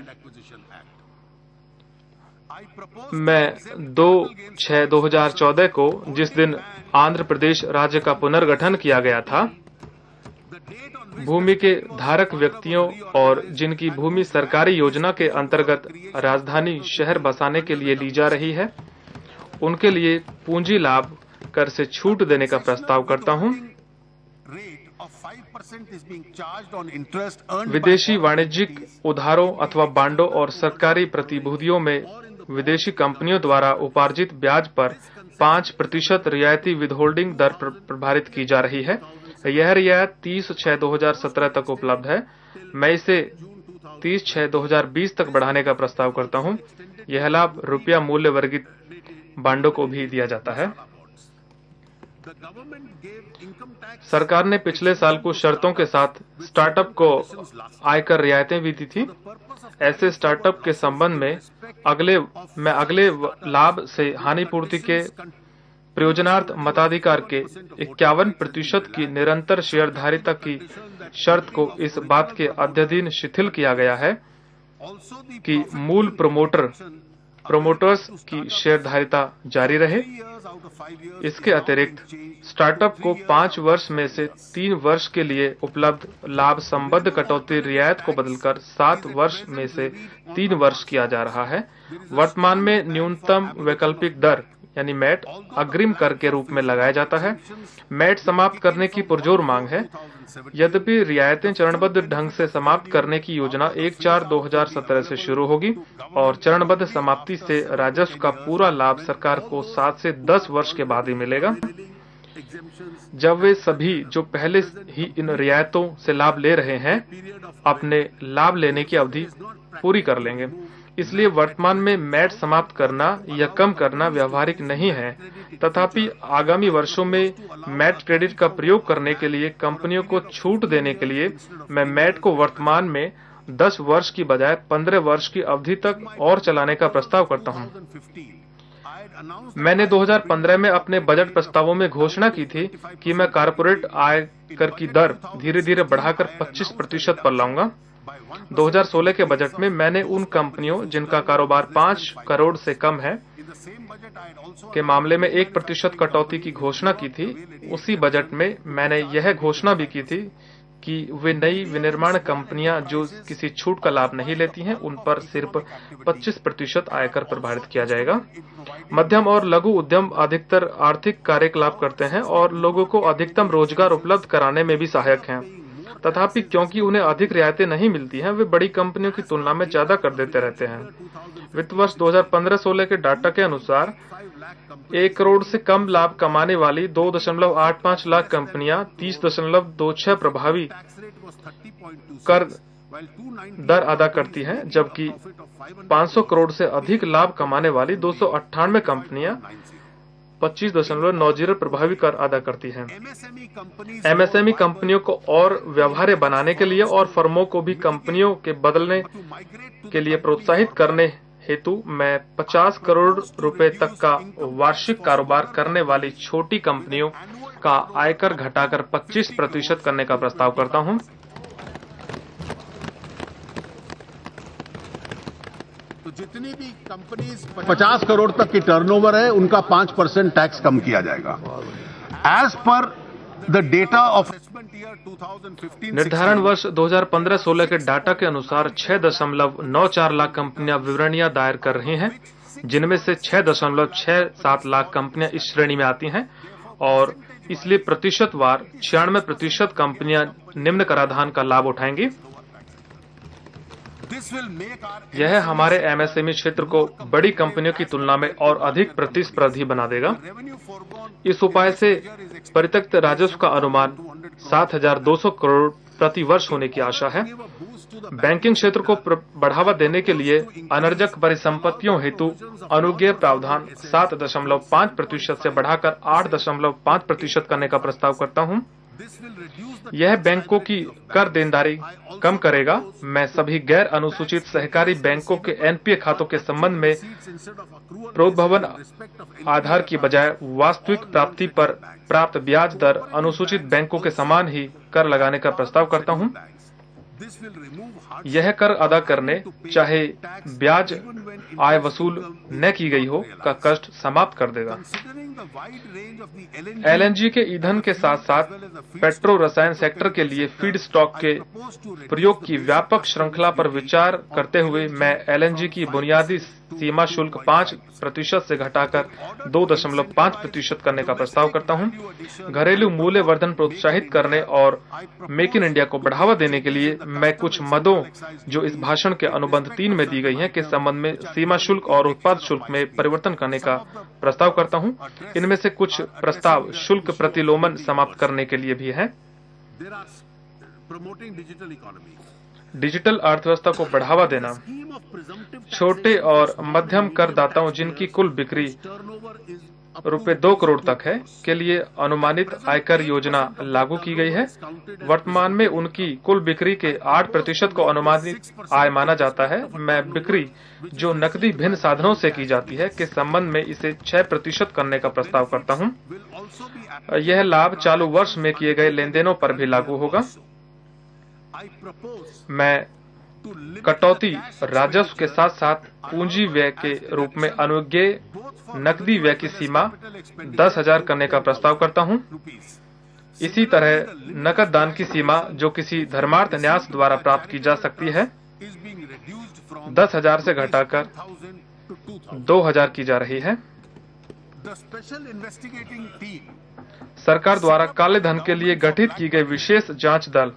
मैं 2/6/2014 को, जिस दिन आंध्र प्रदेश राज्य का पुनर्गठन किया गया था, भूमि के धारक व्यक्तियों और जिनकी भूमि सरकारी योजना के अंतर्गत राजधानी शहर बसाने के लिए ली जा रही है, उनके लिए पूंजी लाभ कर से छूट देने का प्रस्ताव करता हूं। विदेशी वाणिज्यिक उधारों अथवा बांडों और सरकारी प्रतिभूतियों में विदेशी कंपनियों द्वारा उपार्जित ब्याज पर 5% रियायती विदहोल्डिंग दर प्रभावित की जा रही है। यह रियायत 30/6/2017 तक उपलब्ध है। मैं इसे 30/6/2020 तक बढ़ाने का प्रस्ताव करता हूं। यह लाभ रुपया मूल्य वर्गित बांडों को भी दिया जाता है। सरकार ने पिछले साल कुछ शर्तों के साथ स्टार्टअप को आयकर रियायतें भी दी थी। ऐसे स्टार्टअप के संबंध में अगले लाभ से हानिपूर्ति के प्रयोजनार्थ मताधिकार के 51% की निरंतर शेयरधारिता की शर्त को इस बात के अध्ययन शिथिल किया गया है कि मूल प्रोमोटर्स की शेयरधारिता जारी रहे। इसके अतिरिक्त स्टार्टअप को 5 वर्ष में से 3 वर्ष के लिए उपलब्ध लाभ संबद्ध कटौती रियायत को बदलकर 7 वर्ष में से 3 वर्ष किया जा रहा है। वर्तमान में न्यूनतम वैकल्पिक दर यानी मैट अग्रिम कर के रूप में लगाया जाता है। मैट समाप्त करने की पुरजोर मांग है। यद्यपि रियायतें चरणबद्ध ढंग से समाप्त करने की योजना 1/4/2017 से शुरू होगी और चरणबद्ध समाप्ति से राजस्व का पूरा लाभ सरकार को 7 से 10 वर्ष के बाद ही मिलेगा, जब वे सभी जो पहले ही इन रियायतों से लाभ ले रहे हैं अपने लाभ लेने की अवधि पूरी कर लेंगे। इसलिए वर्तमान में मैट समाप्त करना या कम करना व्यावहारिक नहीं है। तथापि आगामी वर्षों में मैट क्रेडिट का प्रयोग करने के लिए कंपनियों को छूट देने के लिए मैं मैट को वर्तमान में 10 वर्ष की बजाय 15 वर्ष की अवधि तक और चलाने का प्रस्ताव करता हूं। मैंने 2015 में अपने बजट प्रस्तावों में घोषणा की थी कि मैं कॉर्पोरेट आयकर की दर धीरे धीरे बढ़ाकर 25% पर लाऊंगा। 2016 के बजट में मैंने उन कंपनियों जिनका कारोबार 5 करोड़ से कम है के मामले में 1% कटौती की घोषणा की थी। उसी बजट में मैंने यह घोषणा भी की थी कि वे नई विनिर्माण कंपनियां जो किसी छूट का लाभ नहीं लेती हैं उन पर सिर्फ 25% आयकर प्रभावित किया जाएगा। मध्यम और लघु उद्यम अधिकतर आर्थिक कार्यकलाप करते हैं और लोगों को अधिकतम रोजगार उपलब्ध कराने में भी सहायक हैं। तथापि क्योंकि उन्हें अधिक रियायतें नहीं मिलती हैं, वे बड़ी कंपनियों की तुलना में ज्यादा कर देते रहते हैं। वित्त वर्ष 2015-16 के डाटा के अनुसार 1 करोड़ से कम लाभ कमाने वाली 2.85 लाख कंपनियां 30.26 प्रभावी कर दर अदा करती हैं, जबकि 500 करोड़ से अधिक लाभ कमाने वाली 298 कंपनियां 25.90 प्रभावी कर अदा करती हैं। एमएसएमई कंपनियों को और व्यवहार्य बनाने के लिए और फर्मों को भी कंपनियों के बदलने के लिए प्रोत्साहित करने हेतु मैं 50 करोड़ रुपए तक का वार्षिक कारोबार करने वाली छोटी कंपनियों का आयकर घटाकर 25% करने का प्रस्ताव करता हूं। तो जितनी भी कंपनीज 50 करोड़ तक की टर्नओवर है उनका 5% टैक्स कम किया जाएगा। As per the data of निर्धारण वर्ष 2015-16 के डाटा के अनुसार 6.94 लाख कंपनियां विवरणियां दायर कर रही हैं, जिनमें से 6.67 लाख कंपनियां इस श्रेणी में आती हैं और इसलिए प्रतिशतवार 96% कंपनियां निम्न कराधान का लाभ उठाएंगी। यह हमारे एमएसएमई क्षेत्र को बड़ी कंपनियों की तुलना में और अधिक प्रतिस्पर्धी बना देगा। इस उपाय से परित्यक्त राजस्व का अनुमान 7,200 करोड़ प्रति वर्ष होने की आशा है। बैंकिंग क्षेत्र को बढ़ावा देने के लिए अनर्जक परिसंपत्तियों हेतु अनुज्ञेय प्रावधान 7.5% से बढ़ाकर 8.5% करने का प्रस्ताव करता हूं। यह बैंकों की कर देनदारी कम करेगा। मैं सभी गैर अनुसूचित सहकारी बैंकों के एनपीए खातों के संबंध में प्रोद्भवन आधार की बजाय वास्तविक प्राप्ति पर प्राप्त ब्याज दर अनुसूचित बैंकों के समान ही कर लगाने का प्रस्ताव करता हूं। यह कर अदा करने चाहे ब्याज आय वसूल न की गई हो का कष्ट समाप्त कर देगा। एलएनजी के ईंधन के साथ साथ पेट्रो रसायन सेक्टर के लिए फीड स्टॉक के प्रयोग की व्यापक श्रृंखला पर विचार करते हुए मैं एलएनजी की बुनियादी सीमा शुल्क 5% से घटाकर 2.5% करने का प्रस्ताव करता हूं। घरेलू मूल्य वर्धन प्रोत्साहित करने और मेक इन इंडिया को बढ़ावा देने के लिए मैं कुछ मदों जो इस भाषण के अनुबंध 3 में दी गई हैं के संबंध में सीमा शुल्क और उत्पाद शुल्क में परिवर्तन करने का प्रस्ताव करता हूं। इनमें से कुछ प्रस्ताव शुल्क प्रतिलोमन समाप्त करने के लिए भी हैं। डिजिटल अर्थव्यवस्था को बढ़ावा देना। छोटे और मध्यम करदाताओं जिनकी कुल बिक्री रुपए 2 करोड़ तक है के लिए अनुमानित आयकर योजना लागू की गई है। वर्तमान में उनकी कुल बिक्री के 8% को अनुमानित आय माना जाता है। मैं बिक्री जो नकदी भिन्न साधनों से की जाती है के संबंध में इसे 6% करने का प्रस्ताव करता हूं। यह लाभ चालू वर्ष में किए गए लेन देनों पर भी लागू होगा। मैं कटौती राजस्व के साथ साथ पूंजी व्यय के रूप में अनुज्ञेय नकदी व्यय की सीमा 10,000 करने का प्रस्ताव करता हूं। इसी तरह नकद दान की सीमा जो किसी धर्मार्थ न्यास द्वारा प्राप्त की जा सकती है 10,000 से घटाकर 2,000 की जा रही है। सरकार द्वारा काले धन के लिए गठित की गई विशेष जांच दल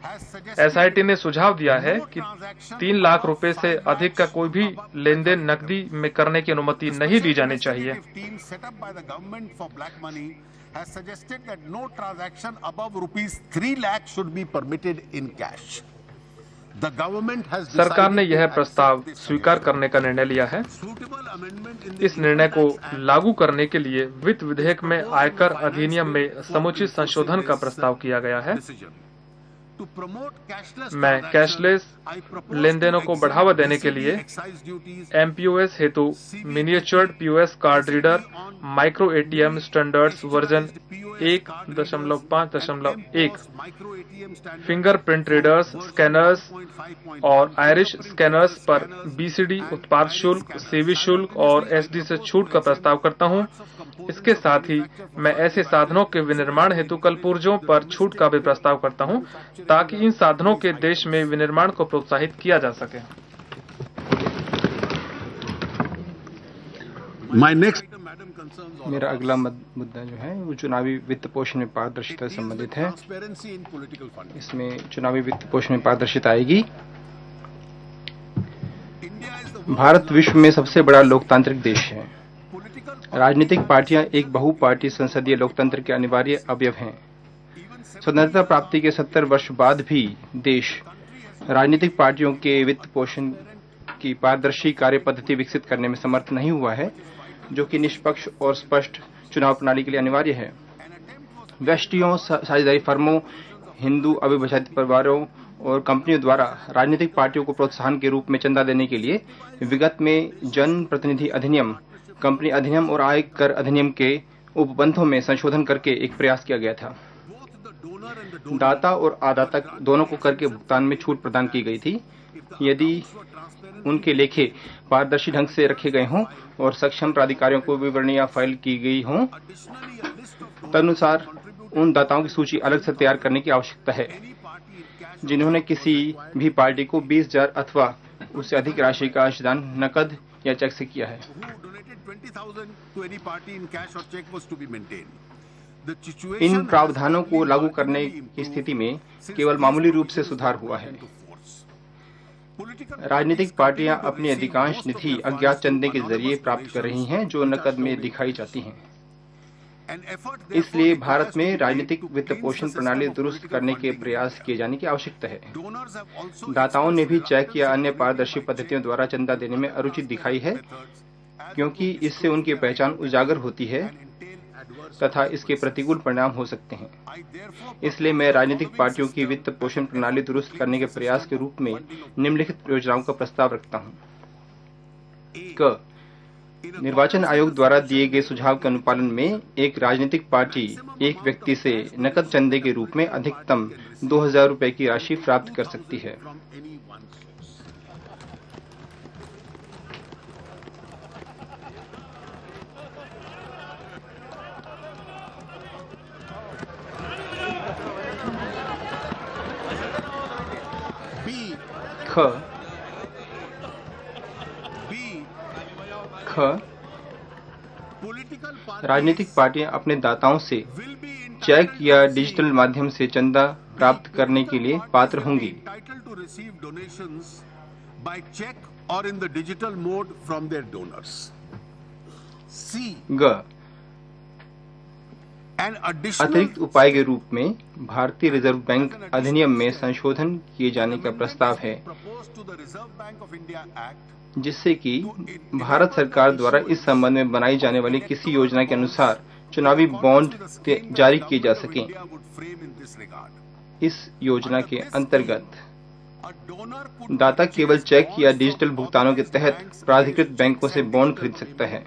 एसआईटी ने सुझाव दिया है कि 3 लाख रुपए से अधिक का कोई भी लेन देन नकदी में करने की अनुमति नहीं दी जानी चाहिए। सरकार ने यह प्रस्ताव स्वीकार करने का निर्णय लिया है। इस निर्णय को लागू करने के लिए वित्त विधेयक में आयकर अधिनियम में समुचित संशोधन का प्रस्ताव किया गया है। मैं कैशलेस लेन देनों को बढ़ावा देने के लिए एमपीओएस हेतु miniaturized POS card reader micro ATM standards version 1.5.1 fingerprint readers scanners और आयरिश स्कैनर्स पर बीसीडी उत्पाद शुल्क, सेवी शुल्क और एसडी से छूट का प्रस्ताव करता हूं। इसके साथ ही मैं ऐसे साधनों के विनिर्माण हेतु कलपुर्जों पर छूट का भी प्रस्ताव करता हूं ताकि इन साधनों के देश में विनिर्माण को प्रोत्साहित किया जा सके। मेरा अगला मुद्दा जो है वो चुनावी वित्त पोषण में पारदर्शिता से संबंधित है। इसमें चुनावी वित्त पोषण में पारदर्शिता आएगी। भारत विश्व में सबसे बड़ा लोकतांत्रिक देश है। राजनीतिक पार्टियां एक बहुपार्टी संसदीय लोकतंत्र के अनिवार्य अवयव हैं। स्वतंत्रता प्राप्ति के 70 वर्ष बाद भी देश राजनीतिक पार्टियों के वित्त पोषण की पारदर्शी कार्य पद्धति विकसित करने में समर्थ नहीं हुआ है, जो कि निष्पक्ष और स्पष्ट चुनाव प्रणाली के लिए अनिवार्य है। व्यष्टियों, साझेदारी फर्मों, हिंदू अविभाजित परिवारों और कंपनियों द्वारा राजनीतिक पार्टियों को प्रोत्साहन के रूप में चंदा देने के लिए विगत में जन प्रतिनिधि अधिनियम, कंपनी अधिनियम और आयकर अधिनियम के उपबंधों में संशोधन करके एक प्रयास किया गया था। दाता और आदाता दोनों को कर के भुगतान में छूट प्रदान की गई थी यदि उनके लेखे पारदर्शी ढंग से रखे गए हों और सक्षम प्राधिकारियों को विवरणियां फाइल की गई हों। तदनुसार उन दाताओं की सूची अलग से तैयार करने की आवश्यकता है जिन्होंने किसी भी पार्टी को 20,000 अथवा उससे अधिक राशि का अंशदान नकद या चेक से किया है। इन प्रावधानों को लागू करने की स्थिति में केवल मामूली रूप से सुधार हुआ है। राजनीतिक पार्टियां अपनी अधिकांश निधि अज्ञात चंदे के जरिए प्राप्त कर रही हैं, जो नकद में दिखाई जाती हैं। इसलिए भारत में राजनीतिक वित्त पोषण प्रणाली दुरुस्त करने के प्रयास किए जाने की आवश्यकता है। दाताओं ने भी चेक या अन्य पारदर्शी पद्धतियों द्वारा चंदा देने में अरुचि दिखाई है, क्योंकि इससे उनकी पहचान उजागर होती है तथा इसके प्रतिकूल परिणाम हो सकते हैं। इसलिए मैं राजनीतिक पार्टियों की वित्त पोषण प्रणाली दुरुस्त करने के प्रयास के रूप में निम्नलिखित योजनाओं का प्रस्ताव रखता हूं। क, निर्वाचन आयोग द्वारा दिए गए सुझाव के अनुपालन में एक राजनीतिक पार्टी एक व्यक्ति से नकद चंदे के रूप में अधिकतम 2,000 रुपए की राशि प्राप्त कर सकती है। राजनीतिक पार्टियां अपने दाताओं से चेक या डिजिटल माध्यम से चंदा प्राप्त करने के लिए पात्र होंगी। ग, अतिरिक्त उपाय के रूप में भारतीय रिजर्व बैंक अधिनियम में संशोधन किए जाने का प्रस्ताव है, जिससे कि भारत सरकार द्वारा इस संबंध में बनाई जाने वाली किसी योजना के अनुसार चुनावी बॉन्ड जारी किए जा सकें। इस योजना के अंतर्गत दाता केवल चेक या डिजिटल भुगतानों के तहत प्राधिकृत बैंकों से बॉन्ड खरीद सकता है।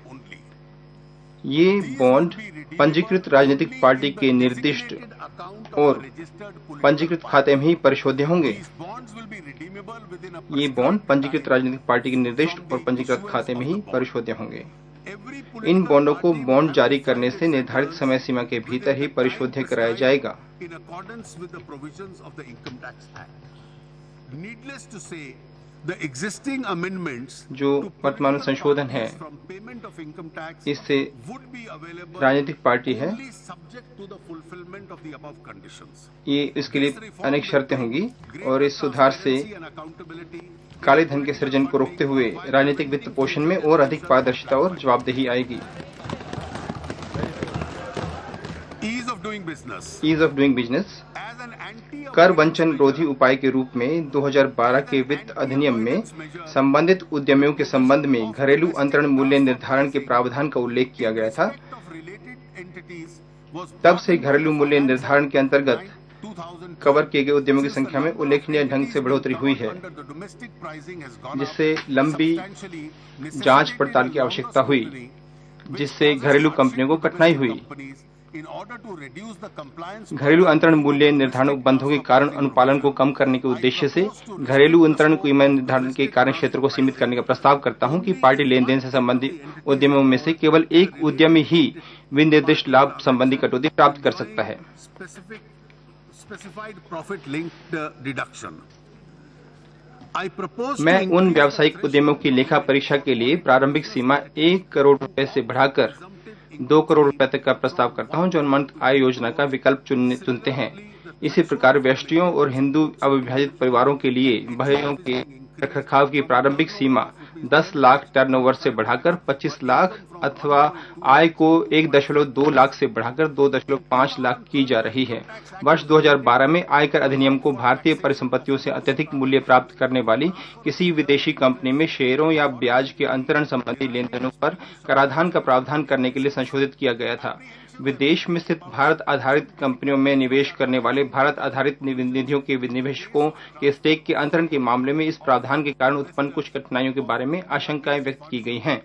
ये बॉन्ड पंजीकृत राजनीतिक पार्टी के निर्दिष्ट और पंजीकृत खाते में ही परिशोध्य होंगे। ये बॉन्ड पंजीकृत राजनीतिक पार्टी के निर्दिष्ट और पंजीकृत खाते में ही परिशोध्य होंगे। इन बॉन्डों को बॉन्ड जारी करने से निर्धारित समय सीमा के भीतर ही परिशोध्य कराया जाएगा। जो वर्तमान संशोधन है, इससे राजनीतिक पार्टी है, ये इसके लिए अनेक शर्तें होंगी और इस सुधार से काले धन के सृजन को रोकते हुए राजनीतिक वित्त पोषण में और अधिक पारदर्शिता और जवाबदेही आएगी। ईज ऑफ डूइंग बिजनेस कर वंचन रोधी उपाय के रूप में 2012 के वित्त अधिनियम में संबंधित उद्यमियों के संबंध में घरेलू अंतरण मूल्य निर्धारण के प्रावधान का उल्लेख किया गया था। तब से घरेलू मूल्य निर्धारण के अंतर्गत कवर किए गए उद्यमों की संख्या में उल्लेखनीय ढंग से बढ़ोतरी हुई है, जिससे लंबी जांच पड़ताल की आवश्यकता हुई, जिससे घरेलू कंपनियों को कठिनाई हुई। घरेलू अंतरण मूल्य निर्धारण उपबंधों के कारण अनुपालन को कम करने के उद्देश्य से घरेलू अंतरण कीमत निर्धारण के कार्य क्षेत्र को सीमित करने का प्रस्ताव करता हूं कि पार्टी लेन देन से संबंधित उद्यमों में से केवल एक उद्यमी ही विनिर्दिष्ट लाभ संबंधी कटौती प्राप्त कर सकता है। मैं उन व्यावसायिक उद्यमों की लेखा परीक्षा के लिए प्रारंभिक सीमा 1 करोड़ रुपए से बढ़ाकर 2 करोड़ रुपए तक का प्रस्ताव करता हूं, जो अनुमानित आय योजना का विकल्प चुनते हैं। इसी प्रकार व्यष्टियों और हिंदू अविभाजित परिवारों के लिए बहनों के रखरखाव की प्रारंभिक सीमा 10 लाख टर्नओवर से बढ़ाकर 25 लाख अथवा आय को 1.2 लाख से बढ़ाकर 2.5 लाख की जा रही है। वर्ष 2012 में आयकर अधिनियम को भारतीय परिसंपत्तियों से अत्यधिक मूल्य प्राप्त करने वाली किसी विदेशी कंपनी में शेयरों या ब्याज के अंतरण संबंधी लेन देनों पर कराधान का प्रावधान करने के लिए संशोधित किया गया था। विदेश में स्थित भारत आधारित कंपनियों में निवेश करने वाले भारत आधारित निधियों के निवेशकों के स्टेक के अंतरण के मामले में इस प्रावधान के कारण उत्पन्न कुछ कठिनाइयों के बारे में आशंकाएं व्यक्त की गई हैं।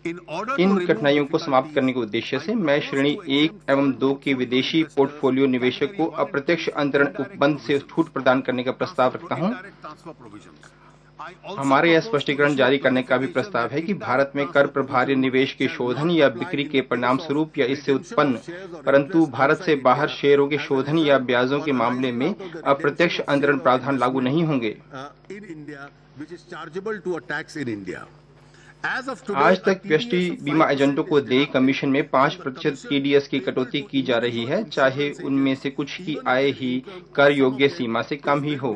इन कठिनाइयों को समाप्त करने के उद्देश्य से मैं श्रेणी 1 एवं 2 के विदेशी पोर्टफोलियो निवेशक को अप्रत्यक्ष अंतरण उपबंध से छूट प्रदान करने का प्रस्ताव रखता हूं। हमारे यह स्पष्टीकरण जारी करने का भी प्रस्ताव है कि भारत में कर प्रभारी निवेश के शोधन या बिक्री के परिणाम स्वरूप या इससे उत्पन्न, परंतु भारत से बाहर शेयरों के शोधन या ब्याजों के मामले में अप्रत्यक्ष अंतरण प्रावधान लागू नहीं होंगे। आज तक व्यष्टि बीमा एजेंटों को देय कमीशन में 5% TDS की कटौती की जा रही है, चाहे उनमें से कुछ की आय ही कर योग्य सीमा से कम ही हो।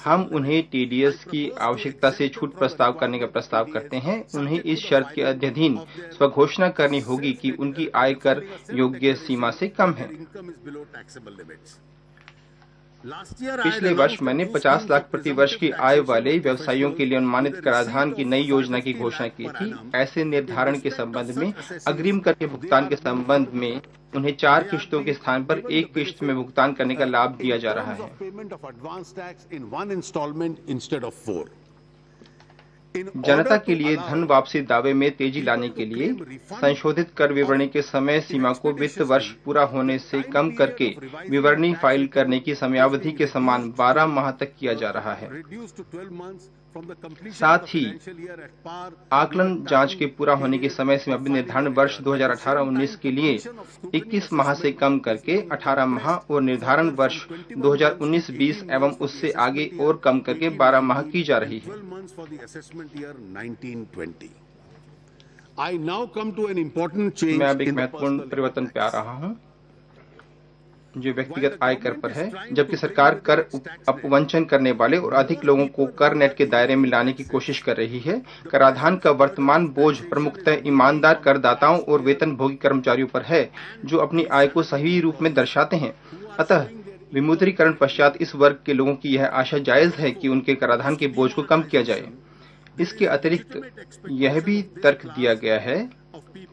हम उन्हें TDS की आवश्यकता से छूट प्रस्ताव करने का प्रस्ताव करते हैं। उन्हें इस शर्त के अधीन स्वघोषणा करनी होगी कि उनकी आय कर योग्य सीमा से कम है। पिछले वर्ष मैंने 50 लाख प्रति वर्ष की आय वाले व्यवसायियों के लिए अनुमानित कराधान की नई योजना की घोषणा की थी। ऐसे निर्धारण के संबंध में अग्रिम कर के भुगतान के संबंध में उन्हें 4 किश्तों के स्थान पर 1 किश्त में भुगतान करने का लाभ दिया जा रहा है। जनता के लिए धन वापसी दावे में तेजी लाने के लिए संशोधित कर विवरणी के समय सीमा को वित्त वर्ष पूरा होने से कम करके विवरणी फाइल करने की समयावधि के समान 12 माह तक किया जा रहा है। साथ ही आकलन जांच के पूरा होने की समय सीमा भी निर्धारण वर्ष 2018-19 के लिए 21 माह से कम करके 18 माह और निर्धारण वर्ष 2019-20 एवं उससे आगे और कम करके 12 माह की जा रही है। मैं अब एक महत्वपूर्ण परिवर्तन पे आ रहा हूँ, जो व्यक्तिगत आय कर पर है। जबकि सरकार कर अपवंचन करने वाले और अधिक लोगों को कर नेट के दायरे में लाने की कोशिश कर रही है, कराधान का वर्तमान बोझ प्रमुखतः ईमानदार करदाताओं और वेतनभोगी कर्मचारियों पर है, जो अपनी आय को सही रूप में दर्शाते हैं। अतः विमुद्रीकरण पश्चात इस वर्ग के लोगों की यह आशा जायज है कि उनके कराधान के बोझ को कम किया जाए। इसके अतिरिक्त यह भी तर्क दिया गया है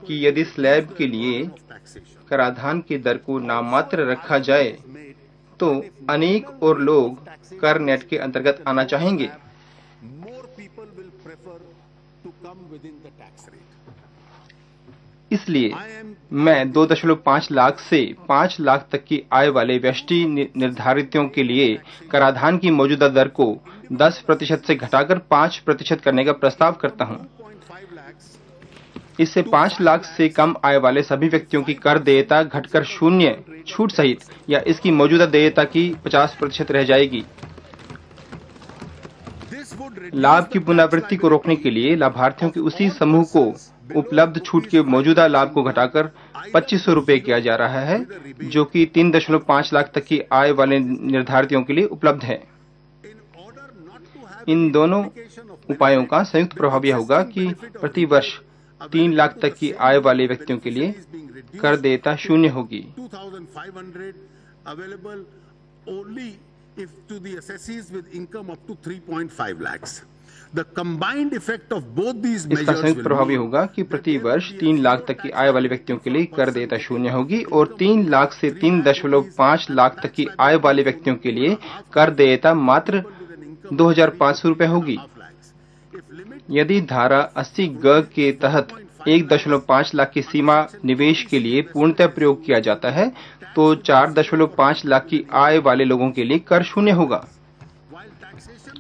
कि यदि स्लैब के लिए कराधान की दर को नामात्र रखा जाए तो अनेक और लोग कर नेट के अंतर्गत आना चाहेंगे। इसलिए मैं 2.5 लाख से 5 लाख तक की आय वाले व्यष्टि निर्धारितों के लिए कराधान की मौजूदा दर को 10% से घटाकर 5% करने का प्रस्ताव करता हूं। इससे 5 लाख से कम आय वाले सभी व्यक्तियों की कर देयता घटकर 0 छूट सहित या इसकी मौजूदा देयता की 50% रह जाएगी। लाभ की पुनरावृत्ति को रोकने के लिए लाभार्थियों के उसी समूह को उपलब्ध छूट के मौजूदा लाभ को घटाकर 2500 रुपए किया जा रहा है, जो कि 3.5 लाख तक की आय वाले निर्धारितों के लिए उपलब्ध है। इन दोनों उपायों का संयुक्त प्रभाव यह होगा कि प्रति वर्ष 3 लाख तक की आय वाले व्यक्तियों के लिए कर देयता 0 होगी। इसका संयुक्त प्रभाव यह होगा कि प्रति वर्ष 3 लाख तक की आय वाले व्यक्तियों के लिए कर देयता 0 होगी और 3 लाख से 3.5 लाख तक की आय वाले व्यक्तियों के लिए कर देयता मात्र 2,500 रुपए होगी। यदि धारा 80 ग के तहत 1.5 लाख की सीमा निवेश के लिए पूर्णतः प्रयोग किया जाता है तो 4.5 लाख की आय वाले लोगों के लिए कर 0 होगा।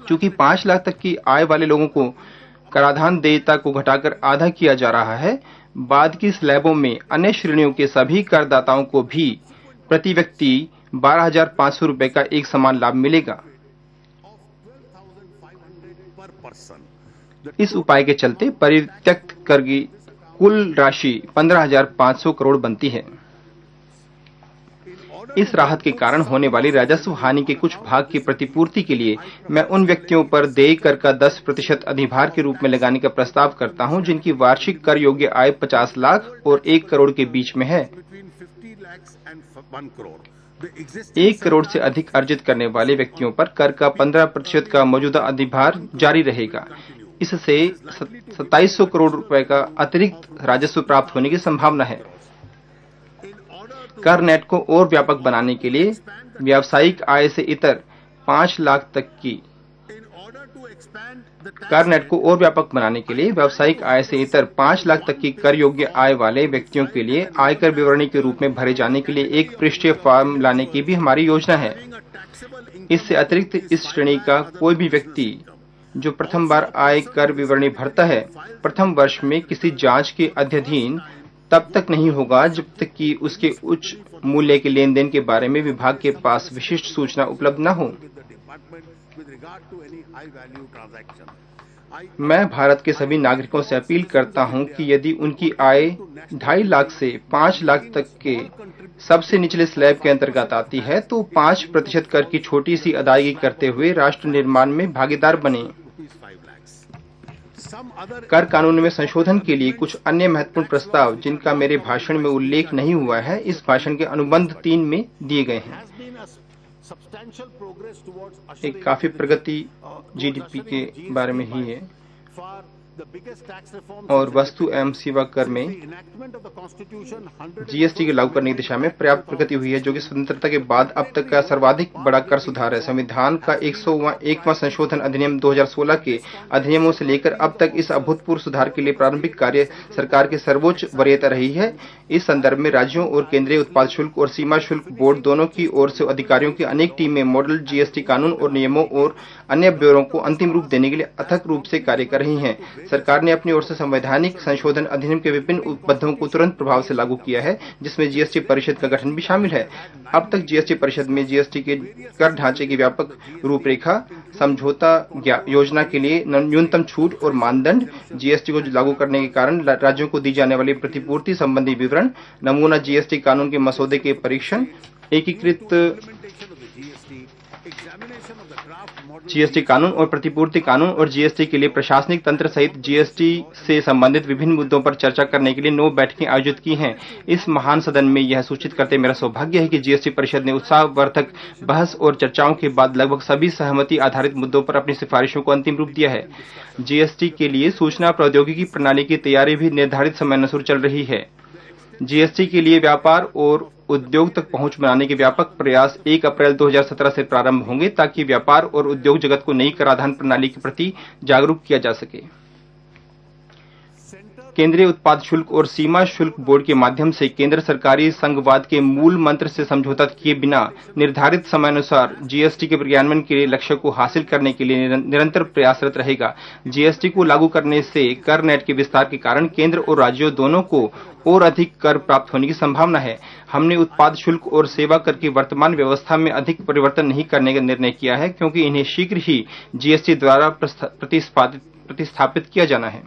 चूंकि 5 लाख तक की आय वाले लोगों को कराधान देयता को घटाकर आधा किया जा रहा है, बाद की स्लैबों में अन्य श्रेणियों के सभी करदाताओं को भी प्रति व्यक्ति 12,500 रुपए का एक समान लाभ मिलेगा। इस उपाय के चलते परित्यक्त कर की कुल राशि 15,500 करोड़ बनती है। इस राहत के कारण होने वाली राजस्व हानि के कुछ भाग की प्रतिपूर्ति के लिए मैं उन व्यक्तियों पर देय कर का 10% अधिभार के रूप में लगाने का प्रस्ताव करता हूं जिनकी वार्षिक कर योग्य आय 50 लाख और 1 करोड़ के बीच में है। 1 करोड़ से अधिक अर्जित करने वाले व्यक्तियों पर कर का 15% का मौजूदा अधिभार जारी रहेगा। इससे 2700 करोड़ रुपए का अतिरिक्त राजस्व प्राप्त होने की संभावना है। कर नेट को और व्यापक बनाने के लिए व्यावसायिक आय से इतर 5 लाख तक की कर नेट को और व्यापक बनाने के लिए व्यावसायिक आय से इतर 5 लाख तक की कर योग्य आय वाले व्यक्तियों के लिए आयकर विवरणी के रूप में भरे जाने के लिए एक पृष्ठीय फॉर्म लाने की भी हमारी योजना है। इससे अतिरिक्त इस श्रेणी का कोई भी व्यक्ति जो प्रथम बार आय कर विवरणी भरता है, प्रथम वर्ष में किसी जांच के अध्ययन तब तक नहीं होगा जब तक कि उसके उच्च मूल्य के लेन देन के बारे में विभाग के पास विशिष्ट सूचना उपलब्ध न हो। मैं भारत के सभी नागरिकों से अपील करता हूं कि यदि उनकी आय 2.5 लाख से 5 लाख तक के सबसे निचले स्लैब के अंतर्गत आती है तो 5% कर की छोटी सी अदायगी करते हुए राष्ट्र निर्माण में भागीदार बने। कर कानून में संशोधन के लिए कुछ अन्य महत्वपूर्ण प्रस्ताव जिनका मेरे भाषण में उल्लेख नहीं हुआ है, इस भाषण के अनुबंध 3 में दिए गए हैं। एक काफी प्रगति जीडीपी के बारे में ही है और वस्तु एवं सेवा कर में जीएसटी के लागू करने की दिशा में पर्याप्त प्रगति हुई है, जो कि स्वतंत्रता के बाद अब तक का सर्वाधिक बड़ा कर सुधार है। संविधान का 101वां संशोधन अधिनियम 2016 के अधिनियमों से लेकर अब तक इस अभूतपूर्व सुधार के लिए प्रारंभिक कार्य सरकार की सर्वोच्च वरीयता रही है। इस संदर्भ में राज्यों और केंद्रीय उत्पाद शुल्क और सीमा शुल्क बोर्ड दोनों की ओर से अधिकारियों की अनेक टीमें मॉडल जीएसटी कानून और नियमों और अन्य ब्यौरों को अंतिम रूप देने के लिए अथक रूप से कार्य कर रही हैं। सरकार ने अपनी ओर से संवैधानिक संशोधन अधिनियम के विभिन्न उपबद्धों को तुरंत प्रभाव से लागू किया है, जिसमें जीएसटी परिषद का गठन भी शामिल है। अब तक जीएसटी परिषद में जीएसटी के कर ढांचे की व्यापक रूपरेखा, समझौता योजना के लिए न्यूनतम छूट और मानदंड, जीएसटी को लागू करने के कारण राज्यों को दी जाने वाली प्रतिपूर्ति संबंधी विवरण, नमूना जीएसटी कानून के मसौदे के परीक्षण, एकीकृत जीएसटी कानून और प्रतिपूर्ति कानून और जीएसटी के लिए प्रशासनिक तंत्र सहित जीएसटी से संबंधित विभिन्न मुद्दों पर चर्चा करने के लिए 9 बैठकें आयोजित की हैं। इस महान सदन में यह सूचित करते मेरा सौभाग्य है कि जीएसटी परिषद ने उत्साहवर्धक बहस और चर्चाओं के बाद लगभग सभी सहमति आधारित मुद्दों पर अपनी सिफारिशों को अंतिम रूप दिया है। जीएसटी के लिए सूचना प्रौद्योगिकी प्रणाली की तैयारी भी निर्धारित समयानुसार चल रही है। जीएसटी के लिए व्यापार और उद्योग तक पहुंच बनाने के व्यापक प्रयास 1 अप्रैल 2017 से प्रारंभ होंगे ताकि व्यापार और उद्योग जगत को नई कराधान प्रणाली के प्रति जागरूक किया जा सके। केंद्रीय उत्पाद शुल्क और सीमा शुल्क बोर्ड के माध्यम से केंद्र सरकारी संघवाद के मूल मंत्र से समझौता किए बिना निर्धारित समयानुसार जीएसटी के क्रियान्वयन के लक्ष्य को हासिल करने के लिए निरंतर प्रयासरत रहेगा। जीएसटी को लागू करने से कर नेट के विस्तार के कारण केंद्र और राज्यों दोनों को और अधिक कर प्राप्त होने की संभावना है। हमने उत्पाद शुल्क और सेवा कर की वर्तमान व्यवस्था में अधिक परिवर्तन नहीं करने का निर्णय किया है, क्योंकि इन्हें शीघ्र ही जीएसटी द्वारा प्रतिस्थापित किया जाना है।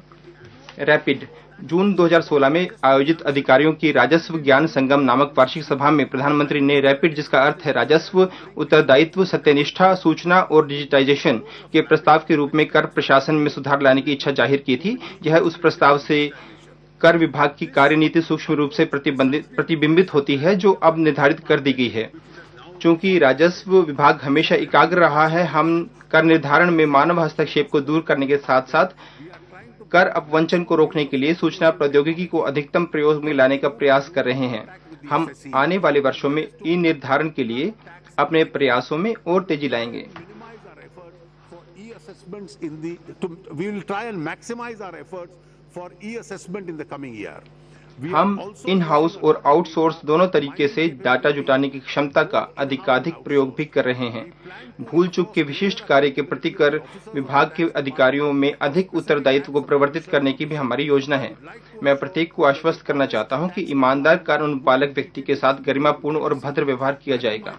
रैपिड जून 2016 में आयोजित अधिकारियों की राजस्व ज्ञान संगम नामक वार्षिक सभा में प्रधानमंत्री ने रैपिड, जिसका अर्थ है राजस्व उत्तरदायित्व, सत्यनिष्ठा, सूचना और डिजिटाइजेशन के प्रस्ताव के रूप में कर प्रशासन में सुधार लाने की इच्छा जाहिर की थी। यह उस प्रस्ताव से कर विभाग की कार्यनीति सूक्ष्म रूप से प्रतिबिंबित होती है जो अब निर्धारित कर दी गई है। चूंकि राजस्व विभाग हमेशा एकाग्र रहा है, हम कर निर्धारण में मानव हस्तक्षेप को दूर करने के साथ साथ कर अपवंचन को रोकने के लिए सूचना प्रौद्योगिकी को अधिकतम प्रयोग में लाने का प्रयास कर रहे हैं। हम आने वाले वर्षों में ई निर्धारण के लिए अपने प्रयासों में और तेजी लाएंगे। हम इन हाउस और आउटसोर्स दोनों तरीके से डाटा जुटाने की क्षमता का अधिकाधिक प्रयोग भी कर रहे हैं। भूल चूक के विशिष्ट कार्य के प्रति कर विभाग के अधिकारियों में अधिक उत्तरदायित्व को प्रवर्तित करने की भी हमारी योजना है। मैं प्रत्येक को आश्वस्त करना चाहता हूं कि ईमानदार कानून पालक व्यक्ति के साथ गरिमापूर्ण और भद्र व्यवहार किया जाएगा।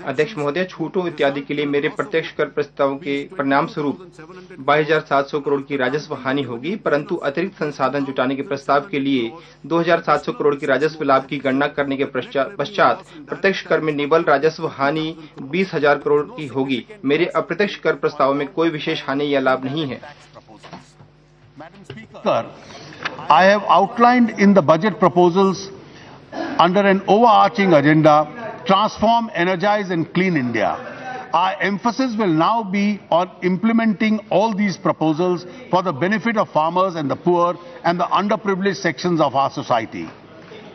अध्यक्ष महोदय, छूटों इत्यादि के लिए मेरे प्रत्यक्ष कर प्रस्तावों के परिणाम स्वरूप 22,700 करोड़ की राजस्व हानि होगी, परंतु अतिरिक्त संसाधन जुटाने के प्रस्ताव के लिए 2,700 करोड़ की राजस्व लाभ की गणना करने के पश्चात प्रत्यक्ष कर में निव्वल राजस्व हानि 20,000 करोड़ की होगी। मेरे अप्रत्यक्ष कर प्रस्ताव में कोई विशेष हानि या लाभ नहीं है। I have outlined in the budget proposals under an overarching agenda, transform, energize and clean India. Our emphasis will now be on implementing all these proposals for the benefit of farmers and the poor and the underprivileged sections of our society.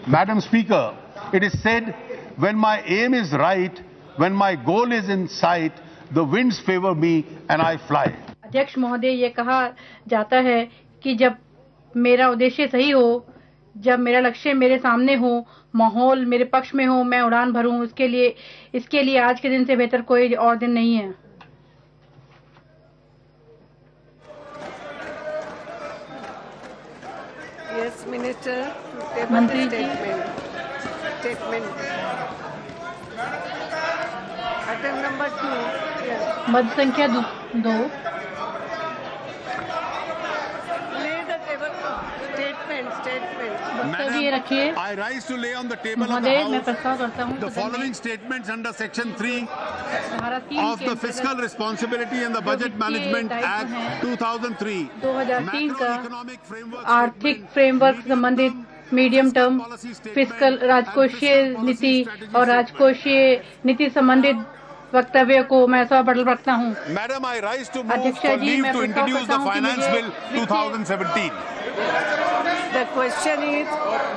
Madam Speaker, it is said, when my aim is right, when my goal is in sight, the winds favor me and I fly. अध्यक्ष महोदय, ये कहा जाता है कि जब मेरा उद्देश्य सही हो, जब मेरा लक्ष्य मेरे सामने हो, माहौल मेरे पक्ष में हो, मैं उड़ान भरूं। इसके लिए आज के दिन से बेहतर कोई और दिन नहीं है। यस मिनिस्टर, मंत्री जी, स्टेटमेंट आइटम नंबर 2, मद संख्या 2। वक्तव्य रखिए। I rise to lay on the table of the महोदय, मैं House प्रस्ताव करता हूँ the following statements under Section 3 धारा 3 of the Fiscal Responsibility and the Budget Management Act 2003 का आर्थिक फ्रेमवर्क संबंधित मीडियम टर्म फिस्कल राजकोषीय नीति और राजकोषीय नीति संबंधित वक्तव्य को मैं सभापटल रखता हूँ। Madam, I rise to move अध्यक्ष for जी, leave मैं to प्रस्ताव introduce करता the हूँ कि Finance Bill मुझे 2017. The question is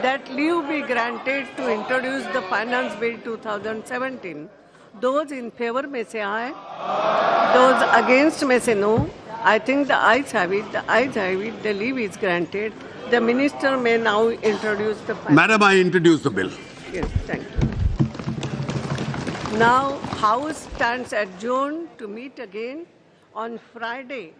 that leave be granted to introduce the Finance Bill 2017. Those in favor may say aye. Those against may say no. I think the ayes have it. The ayes have it. The leave is granted. The minister may now introduce the Finance. Madam, I introduce the bill. Yes, thank you. Now, House stands adjourned to meet again on Friday,